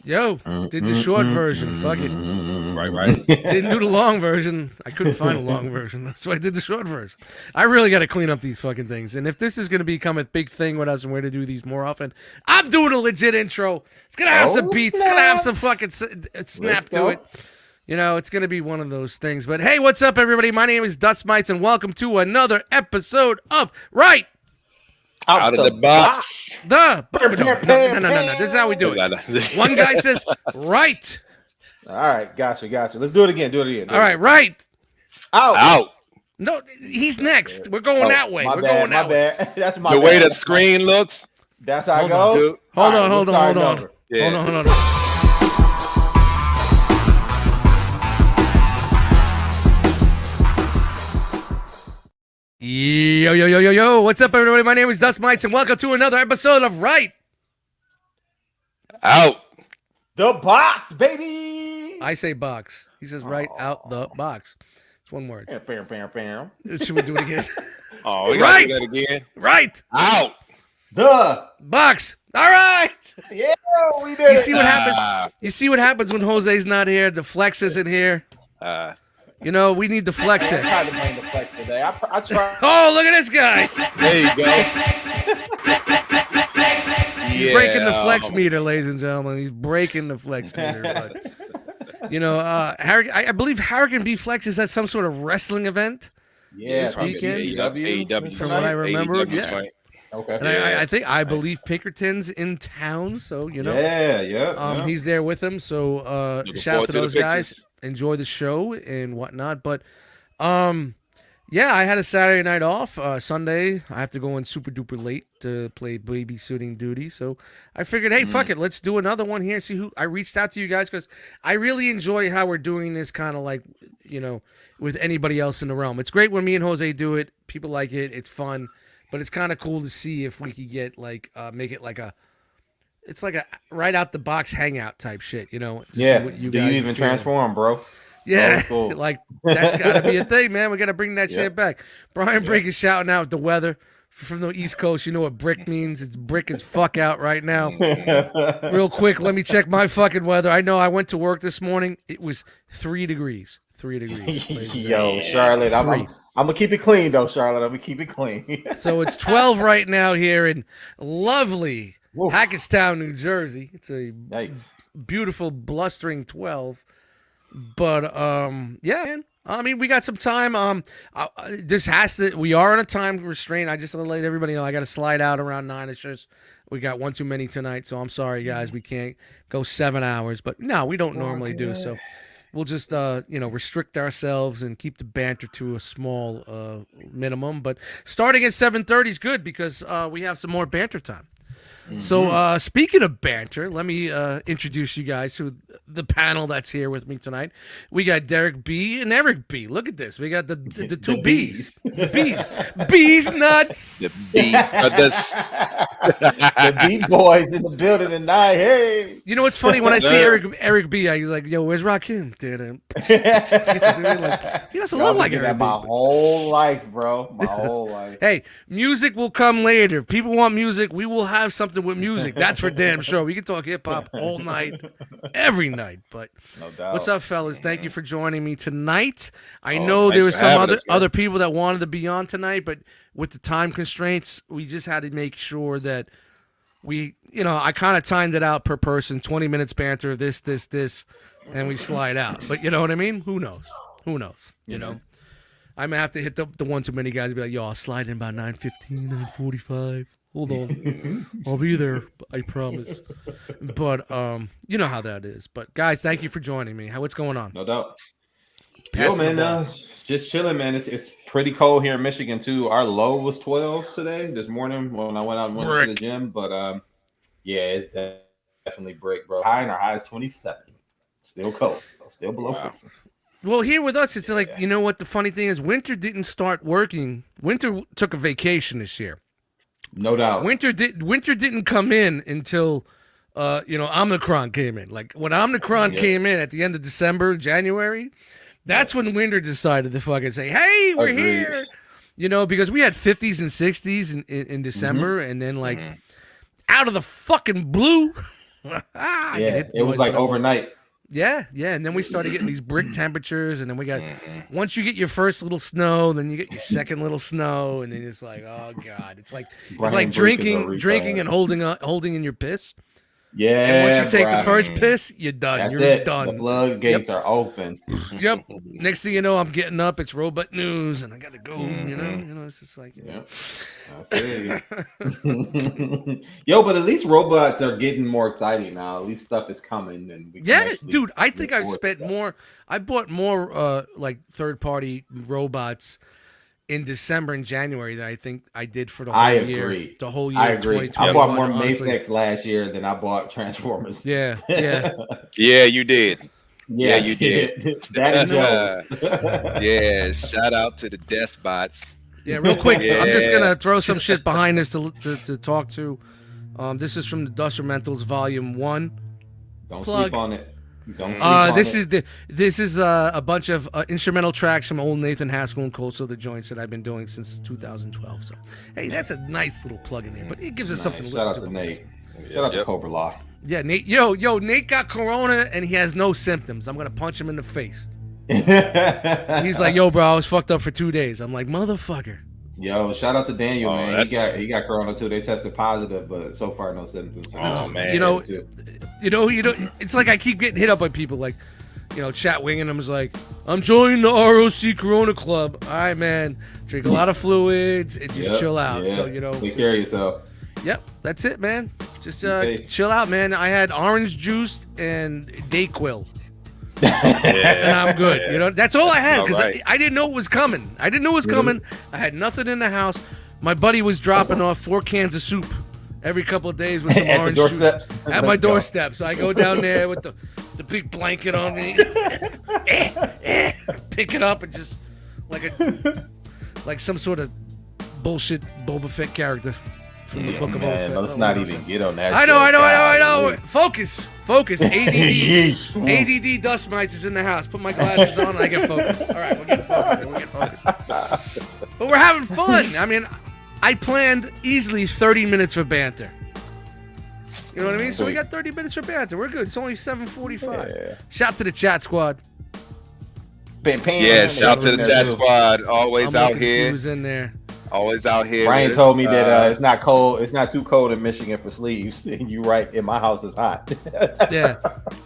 Yo, did the short version. Fuck it. Right. Didn't do the long version. I couldn't find a long version. That's why I did the short version. I really got to clean up these fucking things. And if this is going to become a big thing with us and we're to do these more often, I'm doing a legit intro. It's going to have some beats. It's going to have some fucking snap to it. You know, it's going to be one of those things. But hey, what's up, everybody? My name is Dustmightz, and welcome to another episode of Right Out of the box. No. This is how we do it. One guy says, right. All right, gotcha. Let's do it again. All right, right. Out. No, he's next. We're going that way. My We're bad, going that way. bad. That's my The bad. way the screen looks. That's how it goes. Hold on. Yeah. Hold on. Yo. What's up, everybody? My name is Dustmightz, and welcome to another episode of Right Out. The box, baby. I say box. He says right out the box. It's one word. Bam. Should we do it again? Oh, we Right. gotta do that again. Right. Out. The Box. All right. yeah, we did. You see what happens? You see what happens when Jose's not here? The flex isn't here. You know, we need the flex I in. tried to bring the flex today. I tried. Oh, look at this guy. There you go. He's breaking the flex meter, ladies and gentlemen. He's breaking the flex meter. But, you know, I believe Harrigan B Flex is at some sort of wrestling event. Yeah, this weekend. AEW. From what I remember, AEW yeah. fight. Okay. And I believe Pinkerton's in town, so you know. Yeah. He's there with him, so shout out to those guys. Enjoy the show and whatnot. But yeah, I had a Saturday night off. Sunday, I have to go in super duper late to play babysitting duty. So I figured, hey, fuck it, let's do another one here. See who I reached out to you guys because I really enjoy how we're doing this kind of like, you know, with anybody else in the realm. It's great when me and Jose do it. People like it. It's fun. But it's kind of cool to see if we could get like make it like it's like a right out the box hangout type shit, you know. Yeah. What you do guys you even transform, bro? Yeah, cool. like that's got to be a thing, man. We got to bring that shit back. Brian Brick is shouting out the weather from the East Coast. You know what brick means? It's brick as fuck out right now. Real quick, let me check my fucking weather. I know I went to work this morning. It was 3 degrees. 3 degrees. Yo, Charlotte, I'm gonna keep it clean though, Charlotte. I'm gonna keep it clean. So it's 12 right now here in lovely Hackettstown, New Jersey. It's a beautiful blustering 12. But yeah, man. I mean, we got some time. We are on a time restraint. I just want to let everybody know I got to slide out around 9. It's just we got one too many tonight, so I'm sorry, guys. We can't go 7 hours, but no, we don't normally do so. We'll just restrict ourselves and keep the banter to a small minimum. But starting at 7:30 is good because we have some more banter time. Mm-hmm. So speaking of banter, let me introduce you guys to the panel that's here with me tonight. We got Derek B and Eric B. Look at this. We got the two B's. The B's. B's nuts. The The B boys in the building tonight. Hey. You know what's funny? When I see Eric B, he's like, yo, where's Rakim? Like, he doesn't look like Eric B. My whole life, bro. My whole life. Hey, music will come later. If people want music, we will have something with music. That's for damn sure. We can talk hip hop all night, every night. But no doubt. What's up, fellas? Thank you for joining me tonight. I know there were some other people that wanted to be on tonight, but with the time constraints, we just had to make sure that we, I kind of timed it out per person, 20 minutes banter, this, and we slide out. But you know what I mean? Who knows? You know? I may have to hit the one too many guys and be like, yo, I'll slide in about 9:15, 9:45. Hold on. I'll be there, I promise. But you know how that is. But guys, thank you for joining me. What's going on? No doubt. Yo, man, just chilling, man. It's pretty cold here in Michigan too. Our low was 12 today, this morning when I went out and went to the gym. But yeah, it's definitely brick, bro. Our high is 27. Still cold. Still below 50. Well, here with us, it's like, you know what the funny thing is? Winter didn't start working. Winter took a vacation this year. No doubt. Winter didn't come in until Omicron came in. Like when Omicron came in at the end of December, January, that's when winter decided to fucking say, "Hey, we're here." You know, because we had 50s and 60s in December, and then like out of the fucking blue, Yeah, it was like overnight. Yeah, and then we started getting these brick temperatures, and then we got once you get your first little snow, then you get your second little snow, and then it's like, oh god, it's like drinking and holding in your piss. Yeah, and once you take the first piss, you're done. You're done. The floodgates are open. Yep. Next thing you know, I'm getting up. It's robot news, and I gotta go. You know, it's just like, I feel you. Yo, but at least robots are getting more exciting now. At least stuff is coming, and we can dude. I think I've spent more. I bought more like third-party robots in December and January than I think I did for the whole year. Agree. The whole year. I agree. I bought more Matrix last year than I bought Transformers. Yeah. Yeah, you did. Yeah, you did. That is Yeah, shout out to the Dustmightz. Yeah, real quick. I'm just gonna throw some shit behind this to talk to. This is from the Dustmightz Volume 1. Don't sleep on it. This is a bunch of instrumental tracks from old Nathan Haskell and Cold Soda joints that I've been doing since 2012. So, hey, that's a nice little plug in there, but it gives us something to listen to. Shout out to Nate. Shout out to Cobra Law. Yeah, Nate. Yo, Nate got corona and he has no symptoms. I'm gonna punch him in the face. He's like, yo, bro, I was fucked up for 2 days. I'm like, motherfucker. Yo, shout out to Daniel, man. He got corona too. They tested positive, but so far no symptoms. Oh man, you know, it's like I keep getting hit up by people like, Chat Wing, and I'm like, I'm joining the R.O.C Corona Club. All right, man. Drink a lot of fluids and just chill out. So take care of yourself. Yep, that's it, man. Just chill out, man. I had orange juice and Dayquil. And I'm good. That's all I had because I didn't know it was coming. I had nothing in the house. My buddy was dropping off 4 cans of soup every couple of days with some orange juice at my doorstep. So I go down there with the big blanket on me, pick it up, and just like some sort of bullshit Boba Fett character from the Book of Boba Fett. Let's not even get on that. I know. Focus. ADD Dustmightz is in the house. Put my glasses on and I get focused. All right, we'll get focused. But we're having fun. I mean, I planned easily 30 minutes for banter. You know what I mean? So we got 30 minutes for banter. We're good. It's only 7:45. Yeah. Shout to the chat squad. Shout to the chat squad. Always out here. Who's in there? Always out here. Brian told me that it's not cold. It's not too cold in Michigan for sleeves. You right. In my house is hot. Yeah.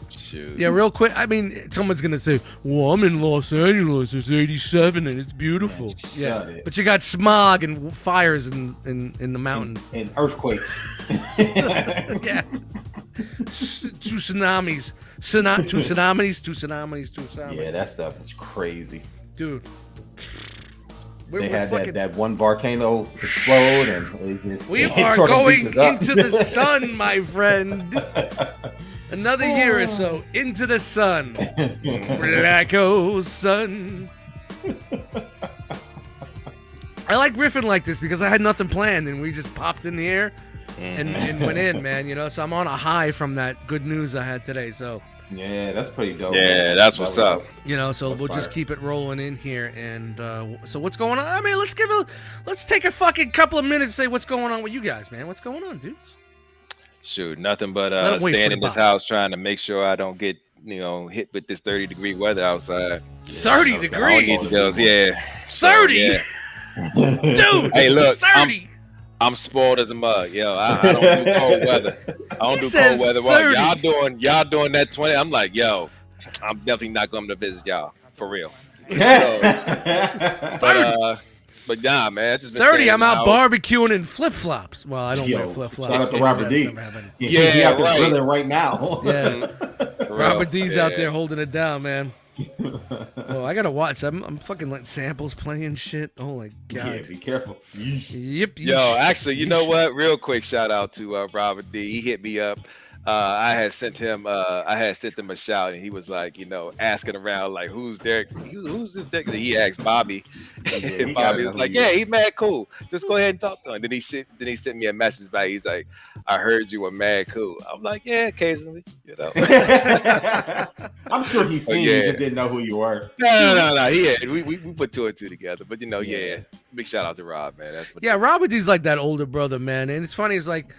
Shoot. Yeah, real quick. I mean, someone's gonna say, "Well, I'm in Los Angeles. It's 87 and it's beautiful." Man, but you got smog and fires in the mountains and earthquakes. Yeah. Two tsunamis. Two tsunamis. Yeah, that stuff is crazy, dude. They had that one volcano explode, and we are going into the sun, my friend. Another year or so into the sun. Black old sun. I like riffing like this because I had nothing planned, and we just popped in the air and went in, man. So I'm on a high from that good news I had today. So. Yeah, that's pretty dope. Yeah, that's what's up. So we'll just keep it rolling in here. And so what's going on? I mean, let's take a fucking couple of minutes to say what's going on with you guys, man. What's going on, dudes? Shoot, nothing but staying in this house trying to make sure I don't get hit with this 30-degree weather outside. 30 degrees? Yeah. 30? Yeah. Dude, hey, look, 30. I'm spoiled as a mug, I don't do cold weather. Well, y'all doing that 20. I'm like, yo, I'm definitely not going to visit y'all for real. But nah, man, it's just been 30. I'm out barbecuing in flip flops. Well, I don't wear flip flops. Shout out to Robert D. He out there grilling right now. Yeah, Robert D's out there holding it down, man. Oh, I gotta watch. I'm fucking letting samples playing shit. Oh my god. Yeah, be careful. Yep. Yo, actually, you know what? Real quick shout out to Robert D. He hit me up. I had sent him a shout, and he was like, asking around like, who's there? Who's this? He asked Bobby, and Bobby was like, yeah, he mad cool. Just go ahead and talk to him. Then he sent me a message back. He's like, I heard you were mad cool. I'm like, yeah, occasionally, I'm sure he's seen you, just didn't know who you were. No. We put 2 and 2 together, but yeah. Big shout out to Rob, man. Robert D's like that older brother, man, and it's funny. It's like.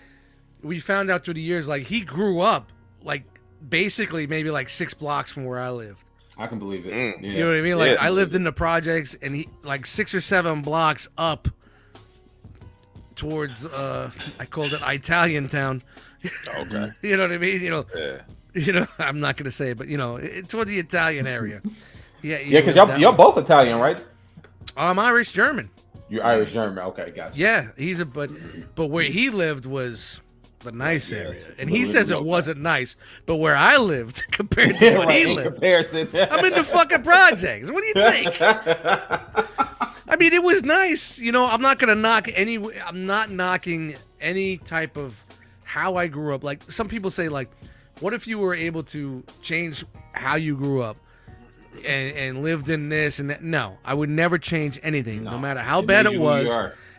We found out through the years, like he grew up like basically maybe like 6 blocks from where I lived. I can believe it. Yeah. You know what I mean? Like I lived in the projects, and he like 6 or 7 blocks up towards I called it Italian town. Okay. You know what I mean? You know, I'm not gonna say it, but it's toward the Italian area. Yeah, because y'all both Italian, right? I'm Irish German. You're Irish German. Okay, gotcha. Yeah, but where he lived was the nice area, and he says it wasn't nice, but where I lived compared to where he lived, comparison. I'm in the fucking projects. What do you think? I mean, it was nice. I'm not gonna knock I'm not knocking any type of how I grew up. Like some people say, like, what if you were able to change how you grew up and lived in this and that? No, I would never change anything, no matter how bad it was,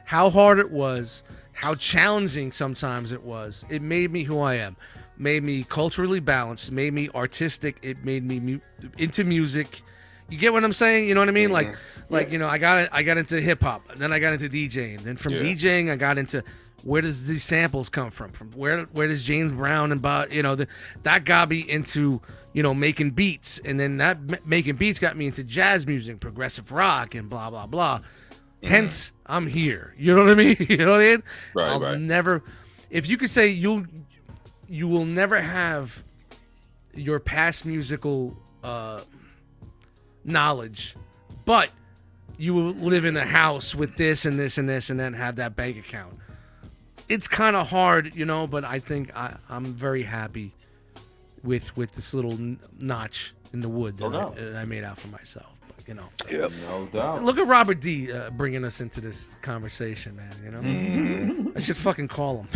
how hard it was, how challenging sometimes it was. It made me who I am, made me culturally balanced, made me artistic. It made me into music. You get what I'm saying? You know what I mean? Like I got into hip hop, and then I got into DJing. Then from DJing, I got into where does these samples come from? From where does James Brown and that got me into making beats, and then that making beats got me into jazz music, progressive rock, and blah blah blah. Hence, I'm here. You know what I mean? You know what I mean? Right, I'll never. If you could say you will never have your past musical knowledge, but you will live in a house with this and this and this, and then have that bank account. It's kind of hard, but I think I'm very happy with this little notch in the wood that I made out for myself. Yep. No doubt. Look at Robert D bringing us into this conversation, man. I should fucking call him.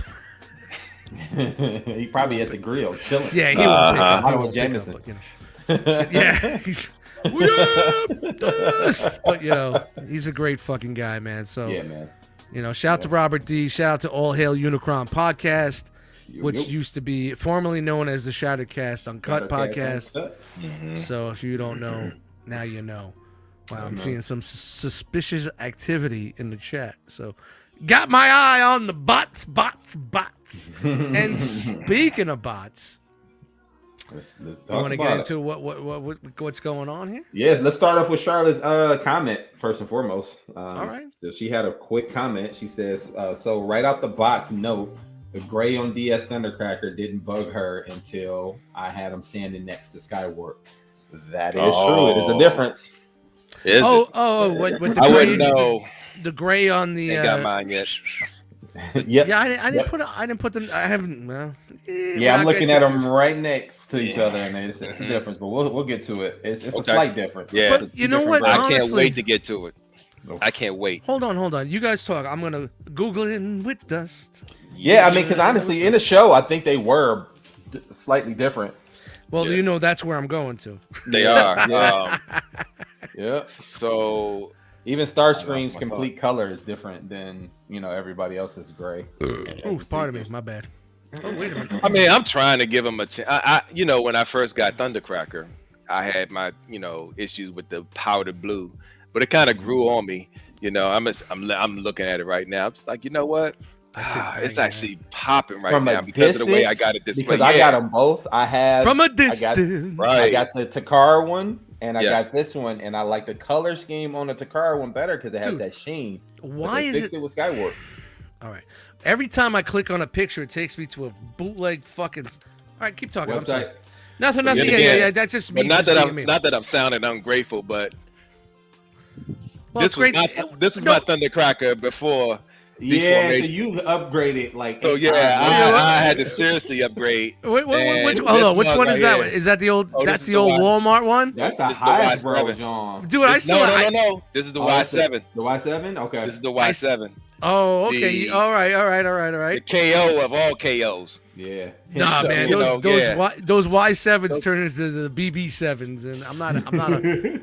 He probably at the grill chilling. Yeah, he would pick up. I would Jameson. Yeah, he's but he's a great fucking guy, man. So yeah, man. Shout out to Robert D. Shout out to All Hail Unicron Podcast, which used to be formerly known as the Shattered Cast Uncut Podcast. So if you don't know, now you know. Wow, I'm seeing some suspicious activity in the chat. So, got my eye on the bots. And speaking of bots, let's you want to get into what's going on here? Yes, let's start off with Charlotte's comment first and foremost. All right. So she had a quick comment. She says, "So right out the box, note the gray on DS Thundercracker didn't bug her until I had him standing next to Skywarp. That is true. It is a difference." With the I gray, wouldn't know. The gray on the. Ain't got mine yet. Yep. Yeah, I didn't put them. I haven't. Well, I'm looking at them right next to each other, and it's a difference. But we'll get to it. It's a slight difference. Yeah, but you know what? I can't wait to get to it. I can't wait. Hold on. You guys talk. I'm gonna Google it with Dust. Yeah, I mean, because honestly, in the show, I think they were slightly different. Well, that's where I'm going to. They are. Yeah. So even Starscream's complete color is different than everybody else's gray. Oh, pardon me, my bad. Oh, wait a minute. I mean, I'm trying to give him a chance. When I first got Thundercracker, I had my issues with the powder blue, but it kind of grew on me. I'm looking at it right now. I'm just like, you know what? It's actually popping right now because of the way I got it displayed. Because I got them both. I have from a distance. I got the Takara one, and I got this one, and I like the color scheme on the Takara one better because it has that sheen. Why is it with Skywarp? All right. Every time I click on a picture, it takes me to a bootleg fucking. All right, keep talking. I'm sorry. Nothing. Yeah. That's just me. Not that I'm sounding ungrateful, but this was my Thundercracker before. Yeah, so you upgraded So I had to seriously upgrade. Which one is that? Is that the old? That's the old Walmart one. That's the highest, bro, John. Dude, No. This is the Y7. The Y7. Okay. This is the Y7. Oh, okay. All right. The KO of all KOs. Yeah. Nah, man. Those Y7s turn into the BB7s, and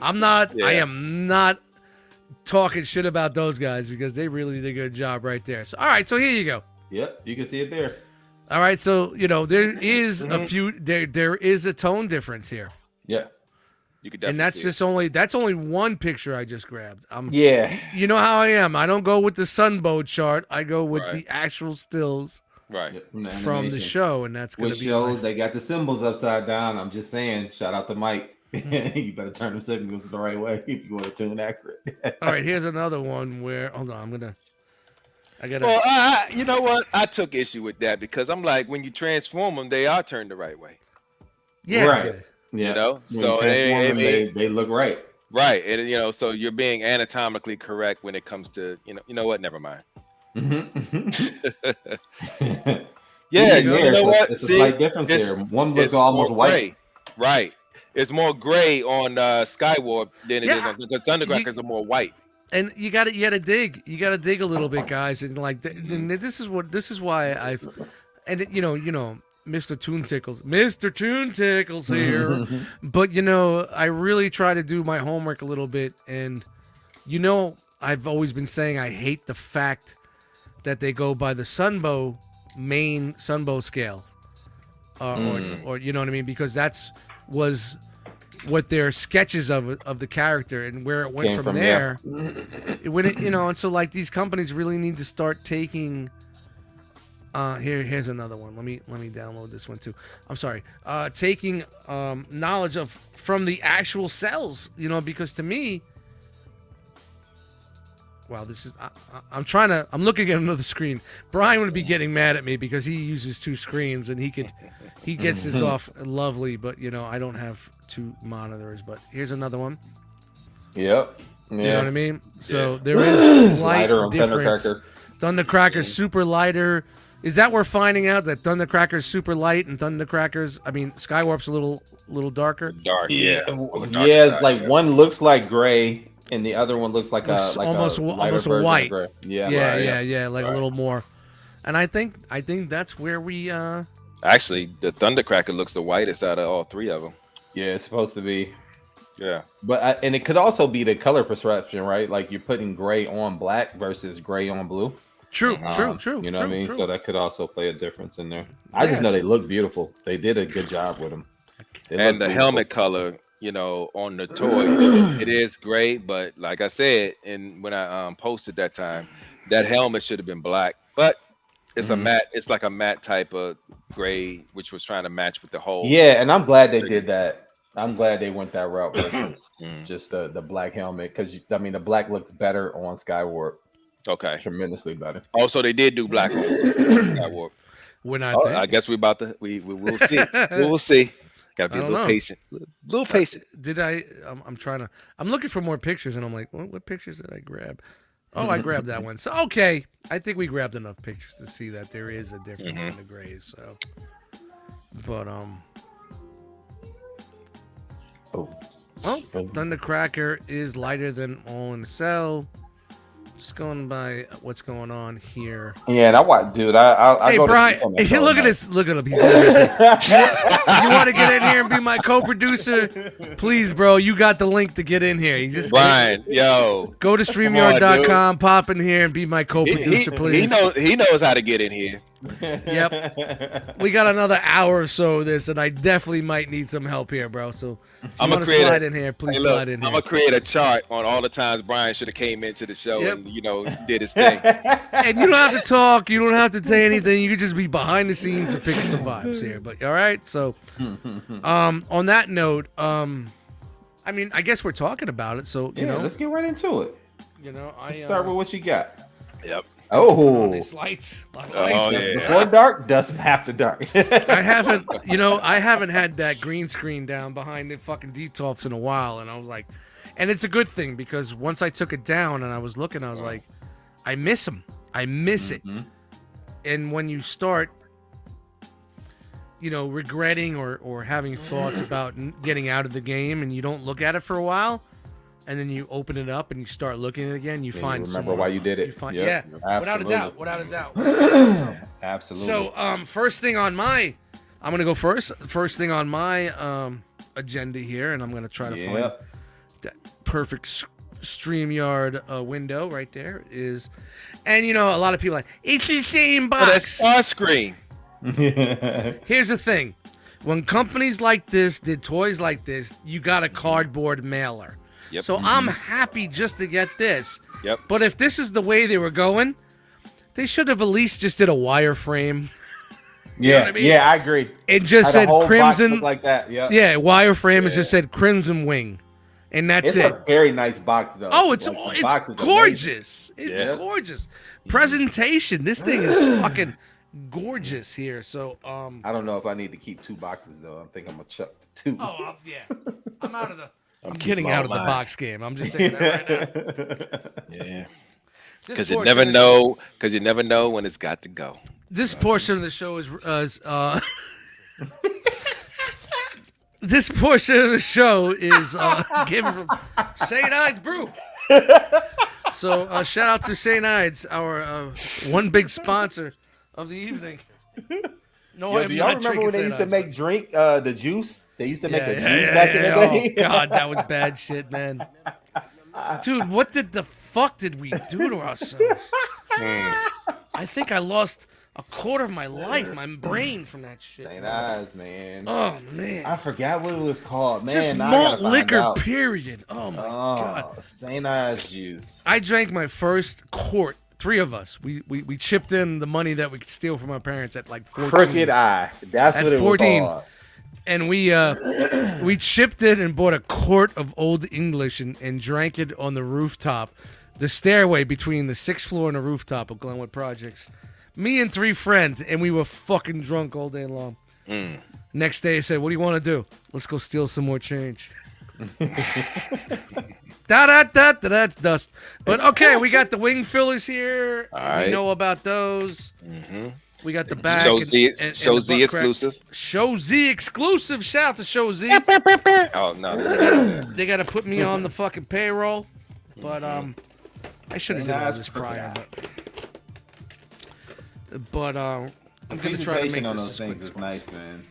I am not talking shit about those guys because they really did a good job right there. So, all right. So here you go. Yep, you can see it there. All right. So there is a few. There is a tone difference here. Yeah. You could definitely and that's only one picture I just grabbed. Yeah. You know how I am. I don't go with the Sunbow chart. I go with the actual stills. Right. From the show, and that's going to be shows they got the symbols upside down. I'm just saying, shout out to Mike. You better turn them signals the right way if you want to tune accurate. All right, here's another one where hold on, I gotta. Well, you know what? I took issue with that because I'm like, when you transform them, they are turned the right way. Yeah. Right. Yeah. You know, when so they look right. Right, and you know, so you're being anatomically correct when it comes to you know what? Never mind. Yeah, you know what? It's a slight difference here. One looks almost white. Right. It's more gray on Skywarp than it is on because Thundercrackers are more white. And you gotta dig a little bit, guys, and like this is why you know Mr. Toon Tickles here, but you know I really try to do my homework a little bit, and you know I've always been saying I hate the fact that they go by the main Sunbow scale, or you know what I mean, because was what their sketches of the character and where it went from there. And so like these companies really need to start taking. Here's another one. Let me download this one too. I'm sorry. Taking knowledge from the actual cells, you know, because to me, wow, this is. I'm looking at another screen. Brian would be getting mad at me because he uses two screens and he gets this off lovely, but you know I don't have two monitors. But here's another one. Yep. Yeah. You know what I mean? So there is slight difference. Thundercracker. Thundercracker's super lighter. Is that we're finding out that Thundercracker's super light and Skywarp's a little darker? Dark. Yeah. It's like one looks like gray. And the other one looks like almost white. Yeah, like a little more. And I think that's where we. Actually, the Thundercracker looks the whitest out of all three of them. Yeah, it's supposed to be. Yeah, but and it could also be the color perception, right? Like you're putting gray on black versus gray on blue. True. You know what I mean? So that could also play a difference in there. I just know they look beautiful. They did a good job with them. And the helmet color, you know, on the toy, it is gray, but like I said, and when I posted that time, that helmet should have been black, but it's a matte. It's like a matte type of gray, which was trying to match with the whole. Yeah, and I'm glad they did that. I'm glad they went that route versus just the black helmet, because I mean the black looks better on Skywarp. Okay, tremendously better. Also, they did do black on Skywarp. We're not. I guess we will see. We will see. Gotta be a little patient. Little patient. I'm looking for more pictures, and I'm like, what pictures did I grab? Oh, I grabbed that one. So okay, I think we grabbed enough pictures to see that there is a difference in the grays. So, but Thundercracker is lighter than All in the Cell. Just going by what's going on here. Yeah, and I want, dude. I hey, go Brian, look at this. Look at him. You want to get in here and be my co-producer? Please, bro. You got the link to get in here. You just Brian, go to StreamYard.com, pop in here, and be my co-producer, please. He knows how to get in here. Yep. We got another hour or so of this, and I definitely might need some help here, bro. So if you want to slide in here, please slide in here. I'm gonna create a chart on all the times Brian should have came into the show and did his thing. And you don't have to talk, you don't have to say anything. You can just be behind the scenes and pick up the vibes here. But all right, so on that note, I mean, I guess we're talking about it. So you know, let's get right into it. You know, let's start with what you got. Yep. Oh, these lights. Oh, yeah. Before dark, doesn't have to dark. I haven't had that green screen down behind the fucking detox in a while, and I was like, and it's a good thing because once I took it down and I was looking, I was like, I miss him. I miss it. And when you start, you know, regretting or having thoughts about getting out of the game and you don't look at it for a while, and then you open it up and you start looking at it again, you find remember why you did it. Yeah, without a doubt. Absolutely. So first thing on my I'm gonna go first. First thing on my agenda here, and I'm gonna try to find that perfect StreamYard window right there is, and you know a lot of people are like, it's the same box. Starscream. Here's the thing: when companies like this did toys like this, you got a cardboard mailer. Yep. So I'm happy just to get this. Yep. But if this is the way they were going, they should have at least just did a wireframe. Yeah, know what I mean? Yeah, I agree. It just said Crimson like that. Yeah. Yeah, wireframe. It just said Crimson Wing. And that's it. It's a very nice box, though. Oh, it's gorgeous. It's gorgeous. Presentation. This thing is fucking gorgeous here. So, I don't know if I need to keep 2 boxes though. I think I'm gonna chuck 2. Oh, yeah. I'm out of the. I'm getting out of the box game. I'm just saying that right now. Yeah. Because you never know. Because you never know when it's got to go. This portion of the show is this portion of the show is given from St. Ides Brew. So shout out to St. Ides, our one big sponsor of the evening. No, do y'all remember when they used to make the juice? They used to make a juice back in the day. Oh God, that was bad shit, man. Dude, what the fuck did we do to ourselves? I think I lost a quarter of my life, my brain from that shit. St. Ides, man. Oh man, I forgot what it was called, man. Just malt liquor, period. Oh my God. St. Ides juice. I drank my first quart. 3 of us. We chipped in the money that we could steal from our parents at like 14. Crooked Eye. That's what it 14. Was called. And we chipped in and bought a quart of Old English and drank it on the rooftop, the stairway between the 6th floor and the rooftop of Glenwood Projects. Me and 3 friends, and we were fucking drunk all day long. Next day, I said, "What do you want to do? Let's go steal some more change." That's dust. But okay, we got the wing fillers here. Right. We know about those. We got the back. Show Z exclusive. Show Z exclusive. Shout out to Show Z. Oh no, they gotta put me on the fucking payroll. But I should have done all this prior. But I'm gonna try to make on this those things is nice, man.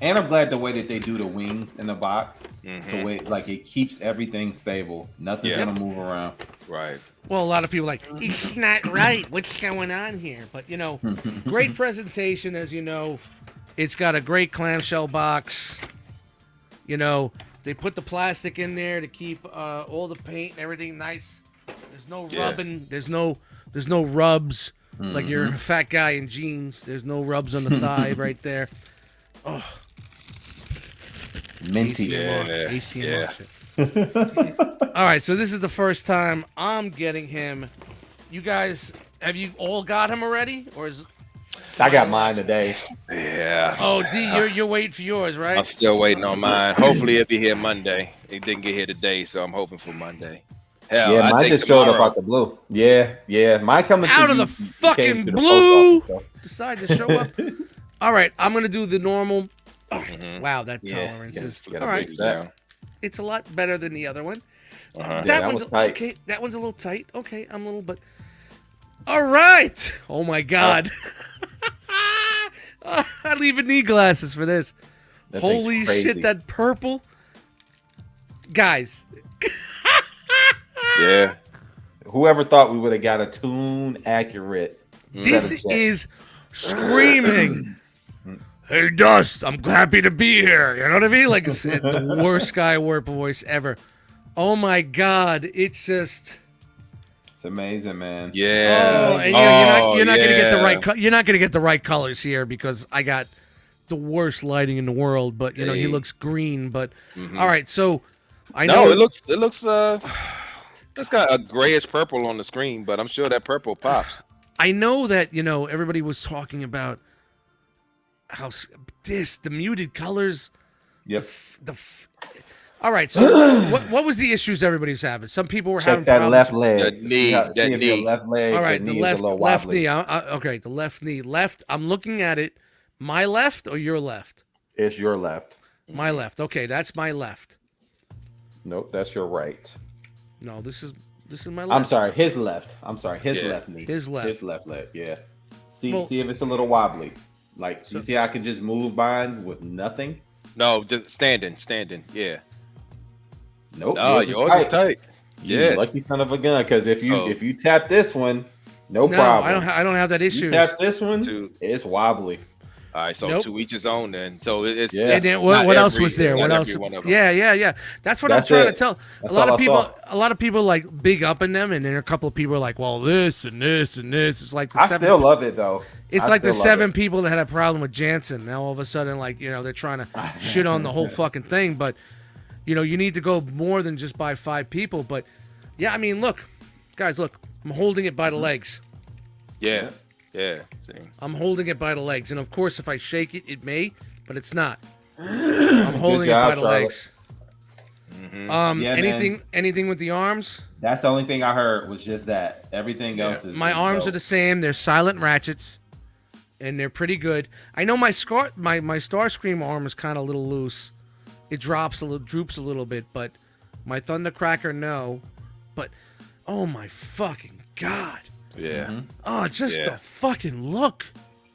And I'm glad the way that they do the wings in the box, the way like it keeps everything stable. Nothing's gonna move around. Right. Well, a lot of people are like, it's not right. What's going on here? But you know, great presentation, as you know. It's got a great clamshell box. You know, they put the plastic in there to keep all the paint and everything nice. There's no rubbing. There's no rubs. Like you're a fat guy in jeans. There's no rubs on the thigh right there. Oh. Minty. ACMR shit. All right, so this is the first time I'm getting him. You guys, have you all got him already, or is? I got mine today. Yeah. Oh, D, you're waiting for yours, right? I'm still waiting on mine. Hopefully it'll be here Monday. It didn't get here today, so I'm hoping for Monday. Hell, yeah, mine just showed up out the blue. Yeah. Mine coming out of the fucking blue. Decide to show up. All right, I'm gonna do the normal. Oh, wow, that tolerance is all right. It's a lot better than the other one. That one's okay. That one's a little tight. Okay, I'm a little bit. All right. Oh my God. I'd even need glasses for this. Holy shit, that purple. Guys. Yeah. Whoever thought we would have got a tune accurate. This is screaming. Hey, Dust, I'm happy to be here. You know what I mean? Like it's the worst Skywarp voice ever. Oh my God, it's just. It's amazing, man. Yeah. Oh, and you're not gonna get the right. You're not gonna get the right colors here because I got the worst lighting in the world. But you know he looks green. But all right, so I know it looks. It's got a grayish purple on the screen, but I'm sure that purple pops. I know that everybody was talking about how the muted colors. Yep. All right, so what was the issues everybody was having? Some people were having that problems. left leg. That knee. Left leg. All right, the left knee. Okay, the left knee. Left. I'm looking at it. My left or your left? It's your left. My left. Okay, that's my left. Nope, that's your right. No, this is my left. I'm sorry, his left. His left knee. His left. His left leg. Yeah. See if it's a little wobbly. Like you see, I can just move mine with nothing. No, just standing. Yeah. Nope. No, yours is tight. Yeah. Lucky son of a gun. Because if you tap this one, no problem. I don't have that issue. You tap this one, it's wobbly. All right, so to each his own then. So it's And then what else was there? What else? Yeah. That's what I'm trying to tell. A lot of people like big up in them, and then a couple of people are like, well, this and this and this. It's like I still love it though. It's like the 7 people that had a problem with Jansen. Now all of a sudden, like, they're trying to shit on the whole fucking thing. But, you need to go more than just buy 5 people. But, yeah, I mean, look. Guys, look. I'm holding it by the legs. Yeah. See. I'm holding it by the legs. And, of course, if I shake it, it may. But it's not. I'm holding it by the legs. Anything with the arms? That's the only thing I heard was just that. Everything else is my arms are the same. They're silent ratchets, and they're pretty good. I know my Starscream arm is kind of a little loose. It droops a little bit, but my Thundercracker no. But oh my fucking god! Yeah. Oh, just the fucking look.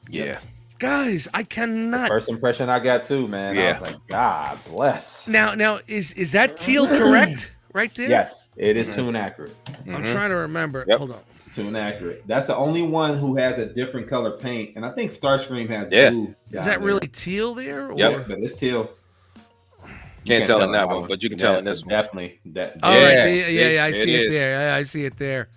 Yeah. Guys, I cannot. First impression I got too, man. Yeah. I was like, God bless. Now is that teal correct? Right there? Yes, it is tune accurate. I'm trying to remember. Yep. Hold on. It's tune accurate. That's the only one who has a different color paint, and I think Starscream has blue. Is that really teal there? Or? Yep, but it's teal. Can't tell in that one, but you can tell in this one. Definitely. All right. Yeah, I see it there. I see it there.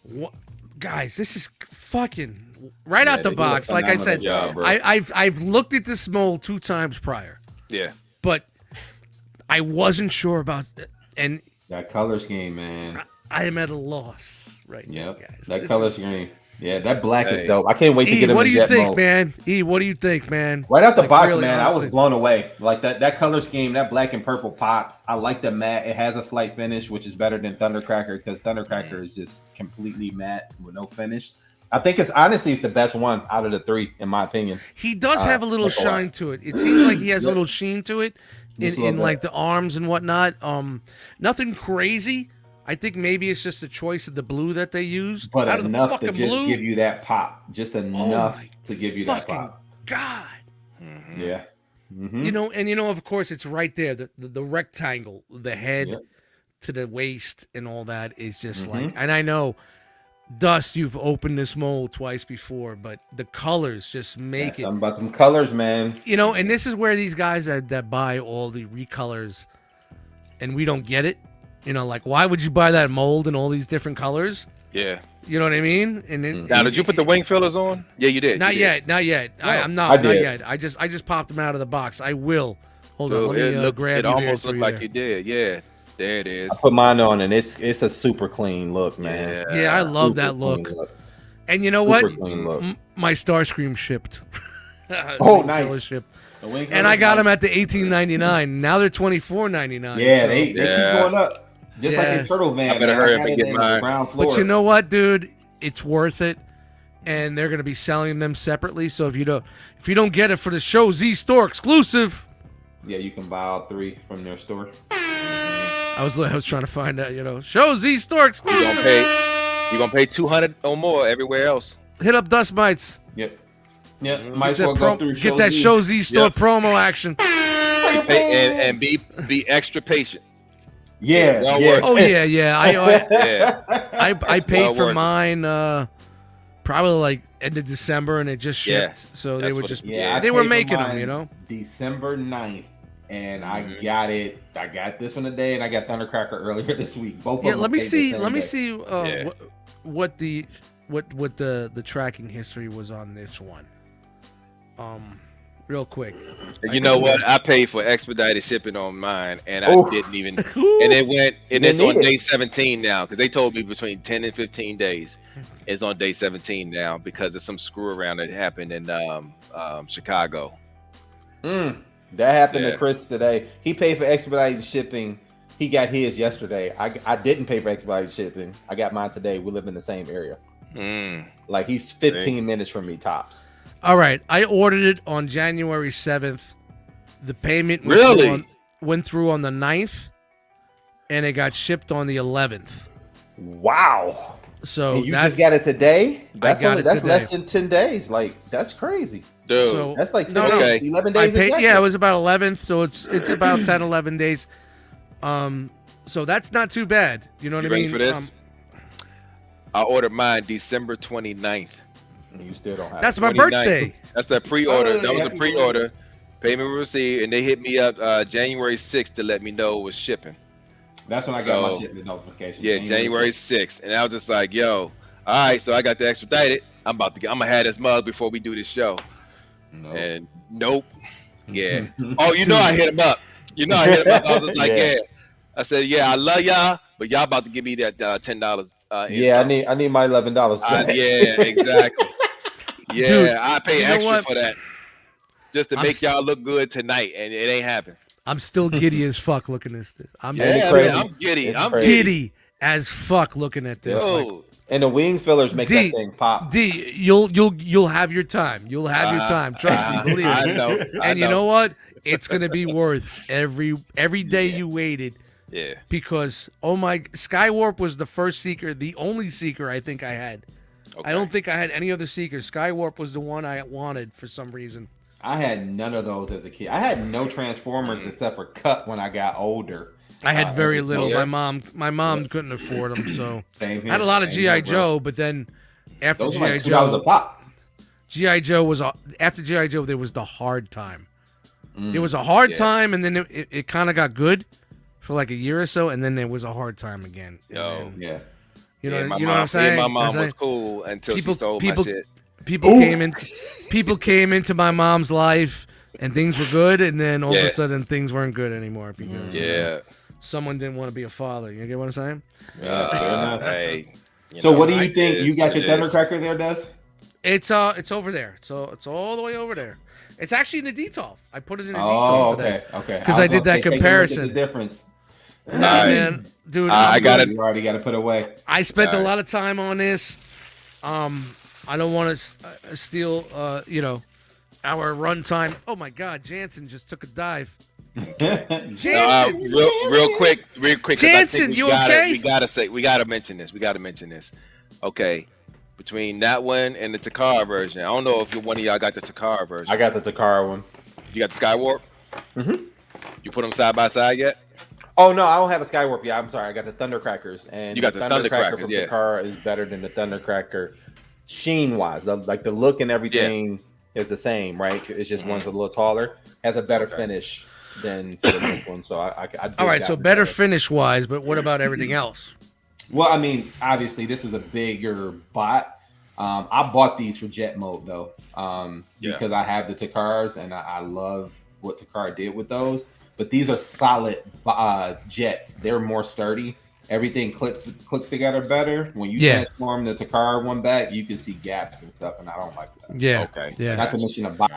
What? Guys, this is fucking right out the box. Like I said, I've looked at this mold 2 times prior. Yeah. But I wasn't sure about it. And that color scheme, man. I am at a loss right now, guys. That color scheme. Yeah, that black is dope. I can't wait to get him what in do you jet think, mode. man? What do you think, man? Right out the box, really, man, honestly. I was blown away. Like that color scheme, that black and purple pops. I like the matte. It has a slight finish, which is better than Thundercracker because Thundercracker is just completely matte with no finish. I think it's the best one out of the 3, in my opinion. He does have a little shine to it. It seems like he has a little sheen to it in like the arms and whatnot. Nothing crazy. I think maybe it's just a choice of the blue that they used. But out enough of the to just blue, give you that pop. Just enough to give you that pop. God. Mm-hmm. Yeah. Mm-hmm. Of course, it's right there. The rectangle, the head to the waist and all that is just like, and I know, Dust, you've opened this mold twice before, but the colors just make it. Something about them colors, man. And this is where these guys that buy all the recolors and we don't get it. Like, why would you buy that mold in all these different colors? Yeah. You know what I mean? And now, did you put the wing fillers on? Yeah, you did. Not yet. No, I'm not yet. I just popped them out of the box. I will. Hold on. Let me grab it you almost there looked like you did. Yeah. There it is. I put mine on, and it's a super clean look, man. Yeah, I love that look. And you know what? My Starscream shipped. Oh, nice. Shipped. And I got them at the $18.99. Now they're $24.99. Yeah, they keep going up. Just like a turtle van. I better hurry up and get mine. But you know what, dude? It's worth it. And they're going to be selling them separately. So if you don't get it for the Show Z store exclusive. Yeah, you can buy all 3 from their store. I was trying to find out, Show Z store exclusive. You're going to pay $200 or more everywhere else. Hit up Dustmightz. Yep. Might as well go through Get that Show Z store promo action. And be extra patient. Yeah. Oh yeah. I paid for mine probably like end of December, and it just shipped. So they were just they were making them, December 9th, and I got it. I got this one today, and I got Thundercracker earlier this week. Both. Yeah. Let me see what the tracking history was on this one. Real quick. You know what? I paid for expedited shipping on mine, and I didn't even. And it went, and it's on day 17 now because they told me between 10 and 15 days. It's on day 17 now because of some screw around that happened in Chicago. That happened to Chris today. He paid for expedited shipping. He got his yesterday. I didn't pay for expedited shipping. I got mine today. We live in the same area. Like he's 15 minutes from me tops. All right, I ordered it on January 7th. The payment went through on the 9th, and it got shipped on the 11th. Wow. So and you just got it today? That's today. less than 10 days. Like, that's crazy. Dude. So, that's like 11 days. It was about 11th, so it's about 10, 11 days. So that's not too bad. You know what I mean? For this? I ordered mine December 29th. You still don't have. That's my birthday. That's the pre-order. That was a pre-order. Payment received, and they hit me up January 6th to let me know it was shipping. That's when I got my shipment notification. Yeah, January 6th, and I was just like, "Yo, all right." So I got the expedited. I'm gonna have this mug before we do this show. Nope. And nope. Yeah. Oh, I hit him up. I hit him up. I was like, yeah. I said, yeah, I love y'all, but y'all about to give me that $10. Yeah, I need my $11 back. Yeah, exactly. Yeah, Dude, I pay extra for that just to make y'all look good tonight, and it ain't happened. I'm still giddy as fuck looking at this. I'm giddy. I'm giddy as fuck looking at this. Like, and the wing fillers make that thing pop. D, you'll have your time. You'll have your time. Trust me, believe me. I know. And you know what? It's gonna be worth every day you waited. Yeah. Because Skywarp was the first seeker, the only seeker I think I had. Okay. I don't think I had any other seekers. Skywarp was the one I wanted for some reason. I had none of those as a kid. I had no Transformers except for Cut when I got older. I had very little. My mom couldn't afford them, so Same here. I had a lot of G.I. Joe, but then after G.I. Joe was after G.I. Joe, there was the hard time. There was a hard time, and then it kind of got good for like a year or so, and then there was a hard time again. Yeah. You know what I'm saying? My mom was cool until she sold my shit. People came into my mom's life, and things were good, and then all of a sudden things weren't good anymore because someone didn't want to be a father. You get what I'm saying? Hey. So what do you think? You got your Thundercracker there, Des? It's over there. So it's all the way over there. It's actually in the DTOF. I put it in the DTOF today. Okay. Because I did that comparison. The difference. Nah, man, dude. I got it. You already got to put away. I spent a lot of time on this. I don't want to steal, our runtime. Oh my God, Jansen just took a dive. Jansen, real quick. Jansen, you okay? We gotta mention this. Okay, between that one and the Takara version, I don't know if one of y'all got the Takara version. I got the Takara one. You got the Skywarp? Mm-hmm. You put them side by side yet? Oh no, I don't have the Skywarp yet. I'm sorry, I got the Thundercrackers, and you got the Thundercracker from Takara is better than the Thundercracker sheen wise. Like the look and everything is the same, right? It's just one's a little taller, has a better finish than this one. So I all right, so better finish wise, but what about everything else? Well, I mean, obviously this is a bigger bot. I bought these for jet mode though, because I have the Takaras and I love what Takara did with those. But these are solid jets. They're more sturdy. Everything clicks together better. When you transform the Takara one back, you can see gaps and stuff, and I don't like that. Yeah. Okay. Yeah. Not to mention a bot.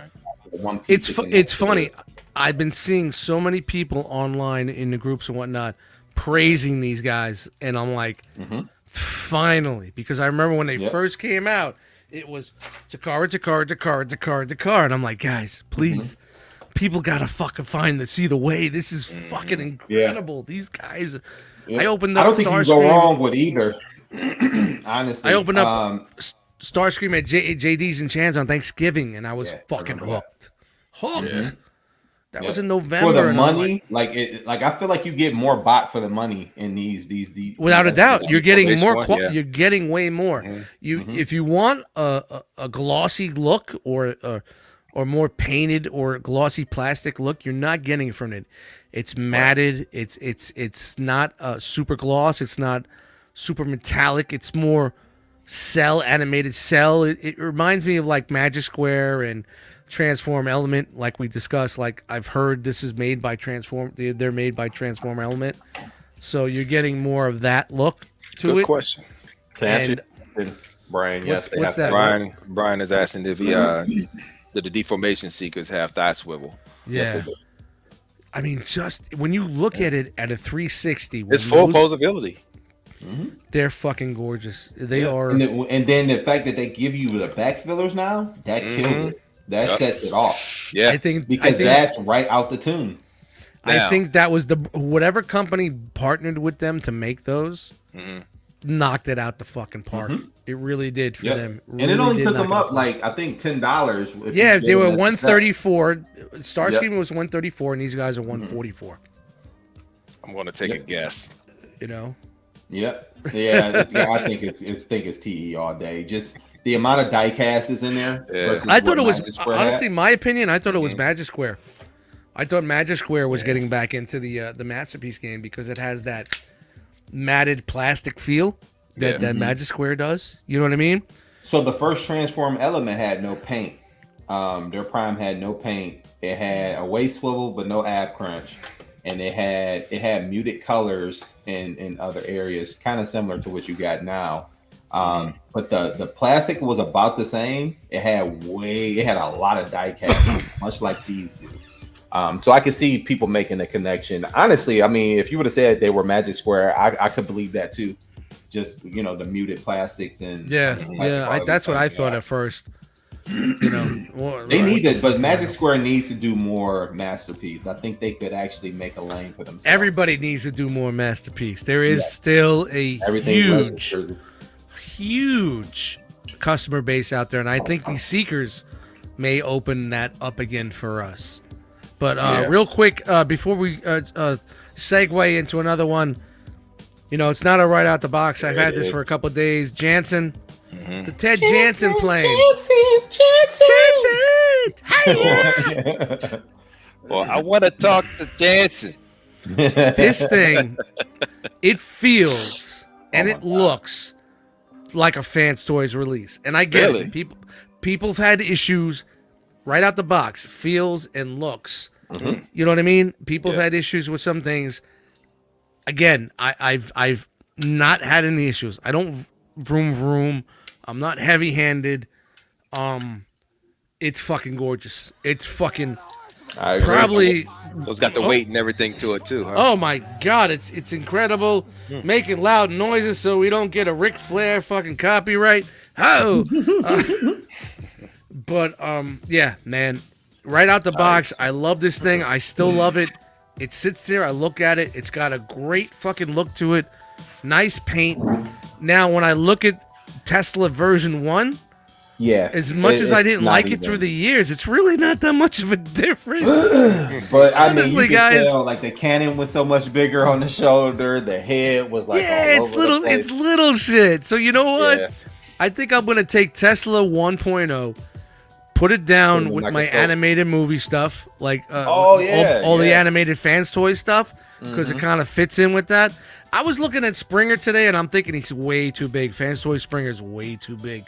One piece it's funny. I've been seeing so many people online in the groups and whatnot praising these guys, and I'm like, finally, because I remember when they first came out, it was Takara, and I'm like, guys, please. People gotta fucking see the way. This is fucking incredible. Yeah. These guys. I opened up. I don't think you go wrong with either. Honestly, I opened up Starscream at JD's and Chan's on Thanksgiving, and I was fucking hooked. Yeah. That was in November. For the money, I feel like you get more bot for the money in these. Without a doubt, you're getting more. You're getting way more. If you want a glossy look or more painted or glossy plastic look, you're not getting it from it. It's matted. It's not super gloss. It's not super metallic. It's more animated cell. It reminds me of like Magic Square and Transform Element, like we discussed. Like I've heard this is made by Transform. They're made by Transform Element, so you're getting more of that look to it. Good question. Brian, what's that? Brian is asking if he the deformation seekers have thigh swivel. Yeah. I mean, just when you look at it at a 360, it's full posability. They're fucking gorgeous. They are. And then the fact that they give you the back fillers now, that kills it. That sets it off. Yeah. I think that's right out the tune. I think that was whatever company partnered with them to make those. Knocked it out the fucking park. It really did for them. And it only took them up like I think $10. Yeah, they were 134. Starscream was 134, and these guys are 144. I'm going to take a guess. You know. Yep. Yeah. I think it's TE all day. Just the amount of die cast is in there. Yeah. I thought it was honestly my opinion. I thought it was Magic Square. I thought Magic Square was getting back into the Masterpiece game because it has that matted plastic feel that Magic Square does. You know what I mean? So the first transform element had no paint. Their prime had no paint. It had a waist swivel but no ab crunch, and it had muted colors in other areas, kind of similar to what you got now. But the plastic was about the same. It had a lot of die casting, much like these do. So I could see people making the connection. Honestly, I mean, if you would have said they were Magic Square, I could believe that too. Just, you know, the muted plastics and that's what I thought at first. You know, they need it, but Magic Square needs to do more Masterpiece. I think they could actually make a lane for themselves. Everybody needs to do more Masterpiece. There is still a huge customer base out there, and I think these Seekers may open that up again for us. But real quick, before we segue into another one, you know, it's not a right out the box. I've had this for a couple of days. Jansen, the Ted Jansen plane. Jansen! Well, I want to talk to Jansen. This thing, it feels and it looks like a Fans Toys release. And I get it. People have had issues right out the box. Feels and looks. You know what I mean? People have had issues with some things. Again, I've not had any issues. I don't vroom. I'm not heavy-handed. It's fucking gorgeous. It's fucking probably. It's got the weight and everything to it too. Huh? Oh my god, it's incredible. Making loud noises so we don't get a Ric Flair fucking copyright. Oh, but yeah, man. Right out the box, I love this thing. I still love it. It sits there. I look at it. It's got a great fucking look to it. Nice paint. Now, when I look at Tesla version 1, as much as I didn't like it through the years, it's really not that much of a difference. But honestly, guys, tell, like the cannon was so much bigger on the shoulder. The head was like it's little shit. So you know what? Yeah. I think I'm gonna take Tesla 1.0. Put it down with my animated movie stuff, like all the animated Fans Toys stuff, because it kind of fits in with that. I was looking at Springer today, and I'm thinking he's way too big. Fans Toys Springer's way too big,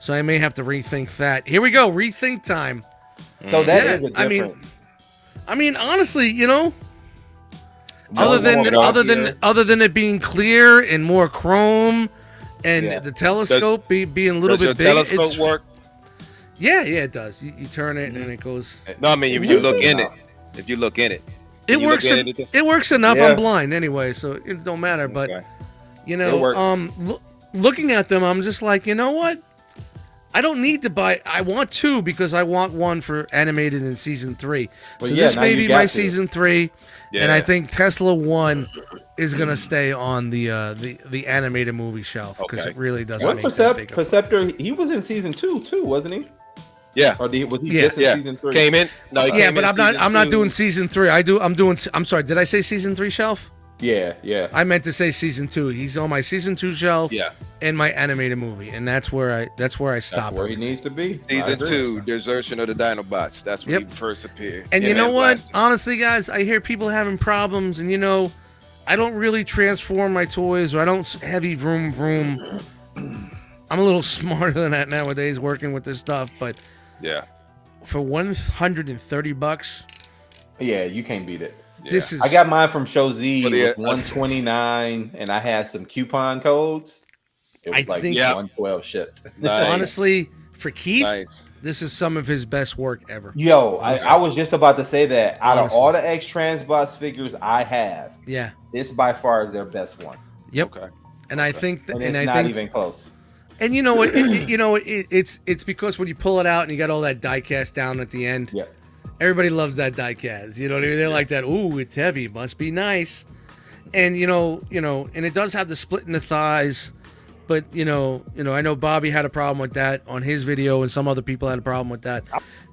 so I may have to rethink that. Here we go, rethink time. So that is a different. I mean, honestly, you know, other than it being clear and more chrome, and the telescope being a little bit big. Does your telescope work? Yeah, it does. You turn it and it goes. No, I mean if you look in it, it works. It works enough. I'm blind anyway, so it don't matter. But you know, looking at them, I'm just like, you know what? I don't need to buy. I want two because I want one for animated in season 3. So this may be my season 3, and I think Tesla 1 is gonna stay on the animated movie shelf because it really doesn't. Make that big. Perceptor, he was in season 2 too, wasn't he? Yeah. Or was he just in season 3? Came in. No, but I'm not doing season 3. I'm sorry. Did I say season 3 shelf? Yeah. I meant to say season 2. He's on my season 2 shelf. Yeah. And my animated movie, and that's where I stop. That's where he needs to be. Season 2, Desertion of the Dinobots. That's when he first appeared. And you know what? Honestly, guys, I hear people having problems, and you know, I don't really transform my toys, or I don't heavy vroom. I'm a little smarter than that nowadays working with this stuff, but for $130, you can't beat it. This is. I got mine from Show Z. It was $129, and I had some coupon codes. It was $112 shipped. Nice. Honestly, for Keith, this is some of his best work ever. Yo, I was just about to say that out of all the X Transbots figures I have, this by far is their best one. Yep. Okay. And I think that, and it's not even close. And you know what? It's because when you pull it out and you got all that die cast down at the end. Yeah. Everybody loves that die cast. You know what I mean? They're like that. Ooh, it's heavy. Must be nice. And you know, and it does have the split in the thighs. But I know Bobby had a problem with that on his video, and some other people had a problem with that.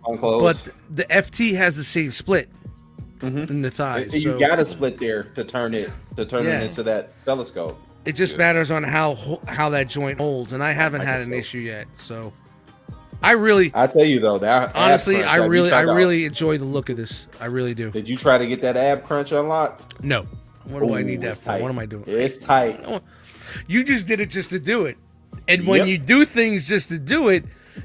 But the FT has the same split in the thighs. You got to split there to turn it into that telescope. It just matters on how that joint holds, and I haven't had an issue yet. So I tell you though, that honestly, I really enjoy the look of this. I really do. Did you try to get that ab crunch unlocked? No. What do I need that for? Tight. What am I doing? It's tight. You just did it just to do it. And when you do things just to do it,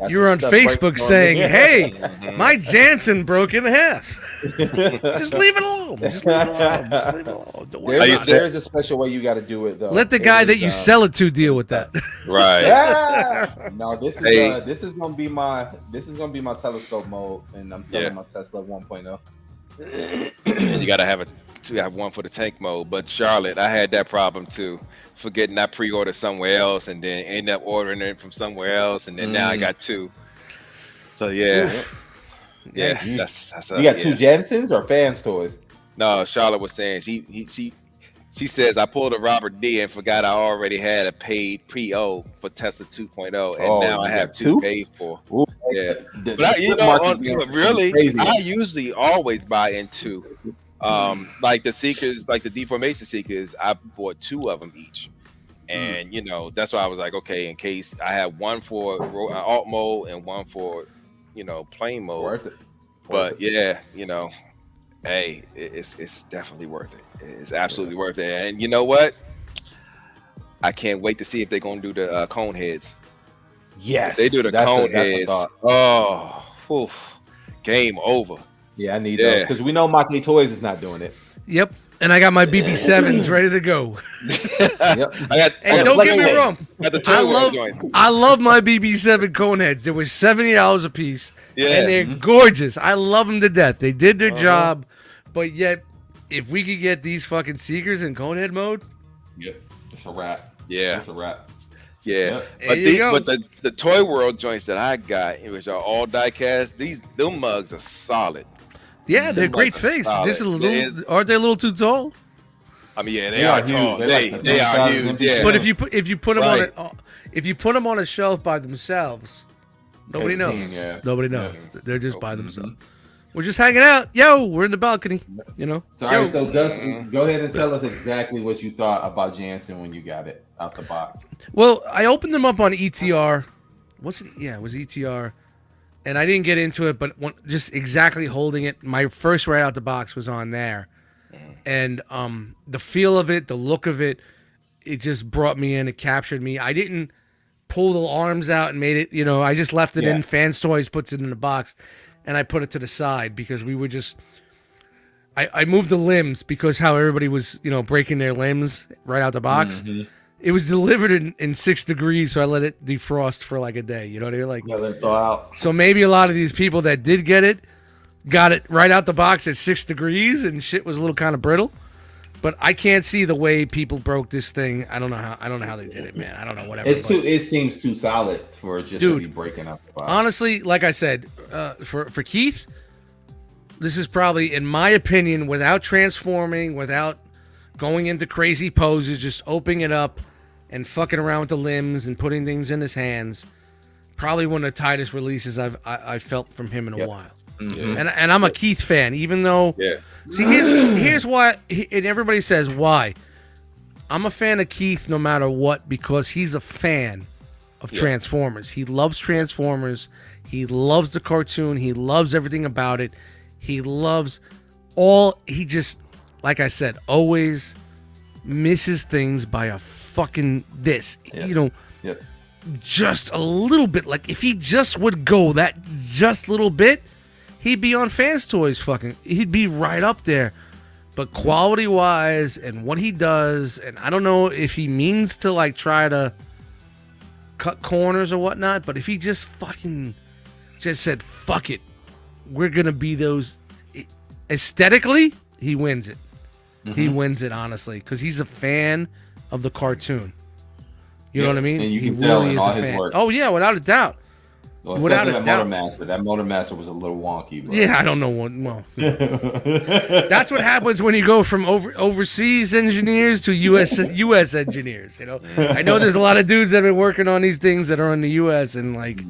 you're on Facebook saying, "Hey, my Jansen broke in half." Just leave it alone. Just leave it alone. Just leave it alone. Don't worry about it. There's a special way you got to do it, though. Let the guy that you sell it to deal with that. Right. Yeah. No, this is gonna be my telescope mode, and I'm selling my Tesla 1.0. And you gotta have one for the tank mode. But Charlotte, I had that problem too, forgetting I pre-ordered somewhere else and then end up ordering it from somewhere else, and then now I got two. So yeah. That's you got two Jensens or fans toys? No, Charlotte was saying she says I pulled a Robert D and forgot I already had a paid pre-O for Tesla 2.0, and now I have two paid for. Ooh, yeah, but really, I usually always buy into like the Seekers, like the Deformation Seekers. I bought two of them each, and that's why I was like, okay, in case I have one for alt mode and one for plain mode. Worth it. But yeah, hey, it's definitely worth it. It's absolutely worth it. And you know what? I can't wait to see if they're gonna do the cone heads. Yes, if they do the cone heads. Game over. Yeah, I need those because we know Mach-E Toys is not doing it. Yep. And I got my BB7s ready to go. And don't get me wrong, I love my BB7 cone heads. They were $70 a piece, and they're gorgeous. I love them to death. They did their job, but yet, if we could get these fucking Seekers in cone head mode, it's a wrap. Yeah, it's a wrap. Yeah, but the Toy World joints that I got, which are all die cast, them mugs are solid. Yeah, they're great things. This is aren't they a little too tall? I mean, they are tall. They are huge. Yeah. But if you put them on a shelf by themselves, nobody knows. Yeah. Nobody knows. They're just by themselves. We're just hanging out. We're in the balcony. So Dust, go ahead and tell us exactly what you thought about Jansen when you got it out the box. Well, I opened them up on ETR. What's it? Yeah, it was ETR. And I didn't get into it, but just exactly holding it, my first right out the box was on there. And the feel of it, the look of it, it just brought me in. It captured me. I didn't pull the arms out and made it, I just left it in. Fans Toys puts it in the box, and I put it to the side because we were just... I moved the limbs because how everybody was, breaking their limbs right out the box. Mm-hmm. It was delivered in 6 degrees, so I let it defrost for like a day. You know what I mean? Like, let it thaw out. So maybe a lot of these people that did get it got it right out the box at 6 degrees, and shit was a little kind of brittle. But I can't see the way people broke this thing. I don't know how they did it, man. I don't know whatever. It seems too solid for it just to be breaking up the box. Honestly, like I said, for Keith, this is probably, in my opinion, without transforming, without going into crazy poses, just opening it up and fucking around with the limbs and putting things in his hands, probably one of the tightest releases I felt from him in a while. Mm-hmm. And I'm a Keith fan, even though. Yeah. See, here's why, and everybody says why. I'm a fan of Keith no matter what, because he's a fan of Transformers. He loves Transformers. He loves the cartoon. He loves everything about it. He loves he just, like I said, always misses things by a fucking this. Just a little bit. Like, if he just would go that just little bit, he'd be on Fans Toys he'd be right up there. But quality-wise and what he does, and I don't know if he means to, like, try to cut corners or whatnot, but if he just fucking just said, fuck it, we're going to be those... Aesthetically, he wins it. Mm-hmm. He wins it, honestly, because he's a fan of the cartoon. You know what I mean? And you can tell in all his work. Oh, yeah, without a doubt. Well, without a doubt. That Motormaster was a little wonky. Bro. Yeah, I don't know what. Well, that's what happens when you go from overseas engineers to U.S. engineers. I know there's a lot of dudes that have been working on these things that are in the U.S. and like,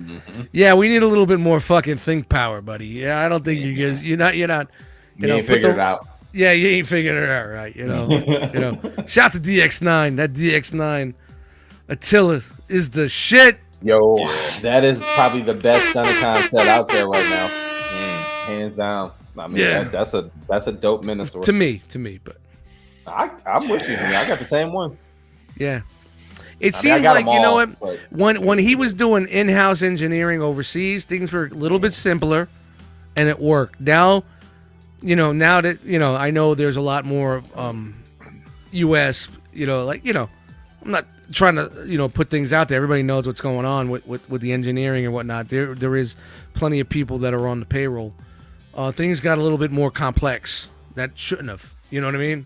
we need a little bit more fucking think power, buddy. Yeah, I don't think you guys. You're not. You ain't figured it out. Yeah, you ain't figured it out, right? Shout to DX9. That DX9 Attila is the shit. Yo, that is probably the best Stunticon set out there right now, hands down. I mean, that's a dope Minosaur to me. But I'm with you. I got the same one. Yeah, It seems like, you know what, when he was doing in-house engineering overseas, things were a little bit simpler, and it worked. Now, now that, I know there's a lot more U.S., I'm not trying to, put things out there. Everybody knows what's going on with the engineering and whatnot. There is plenty of people that are on the payroll. Things got a little bit more complex that shouldn't have. You know what I mean?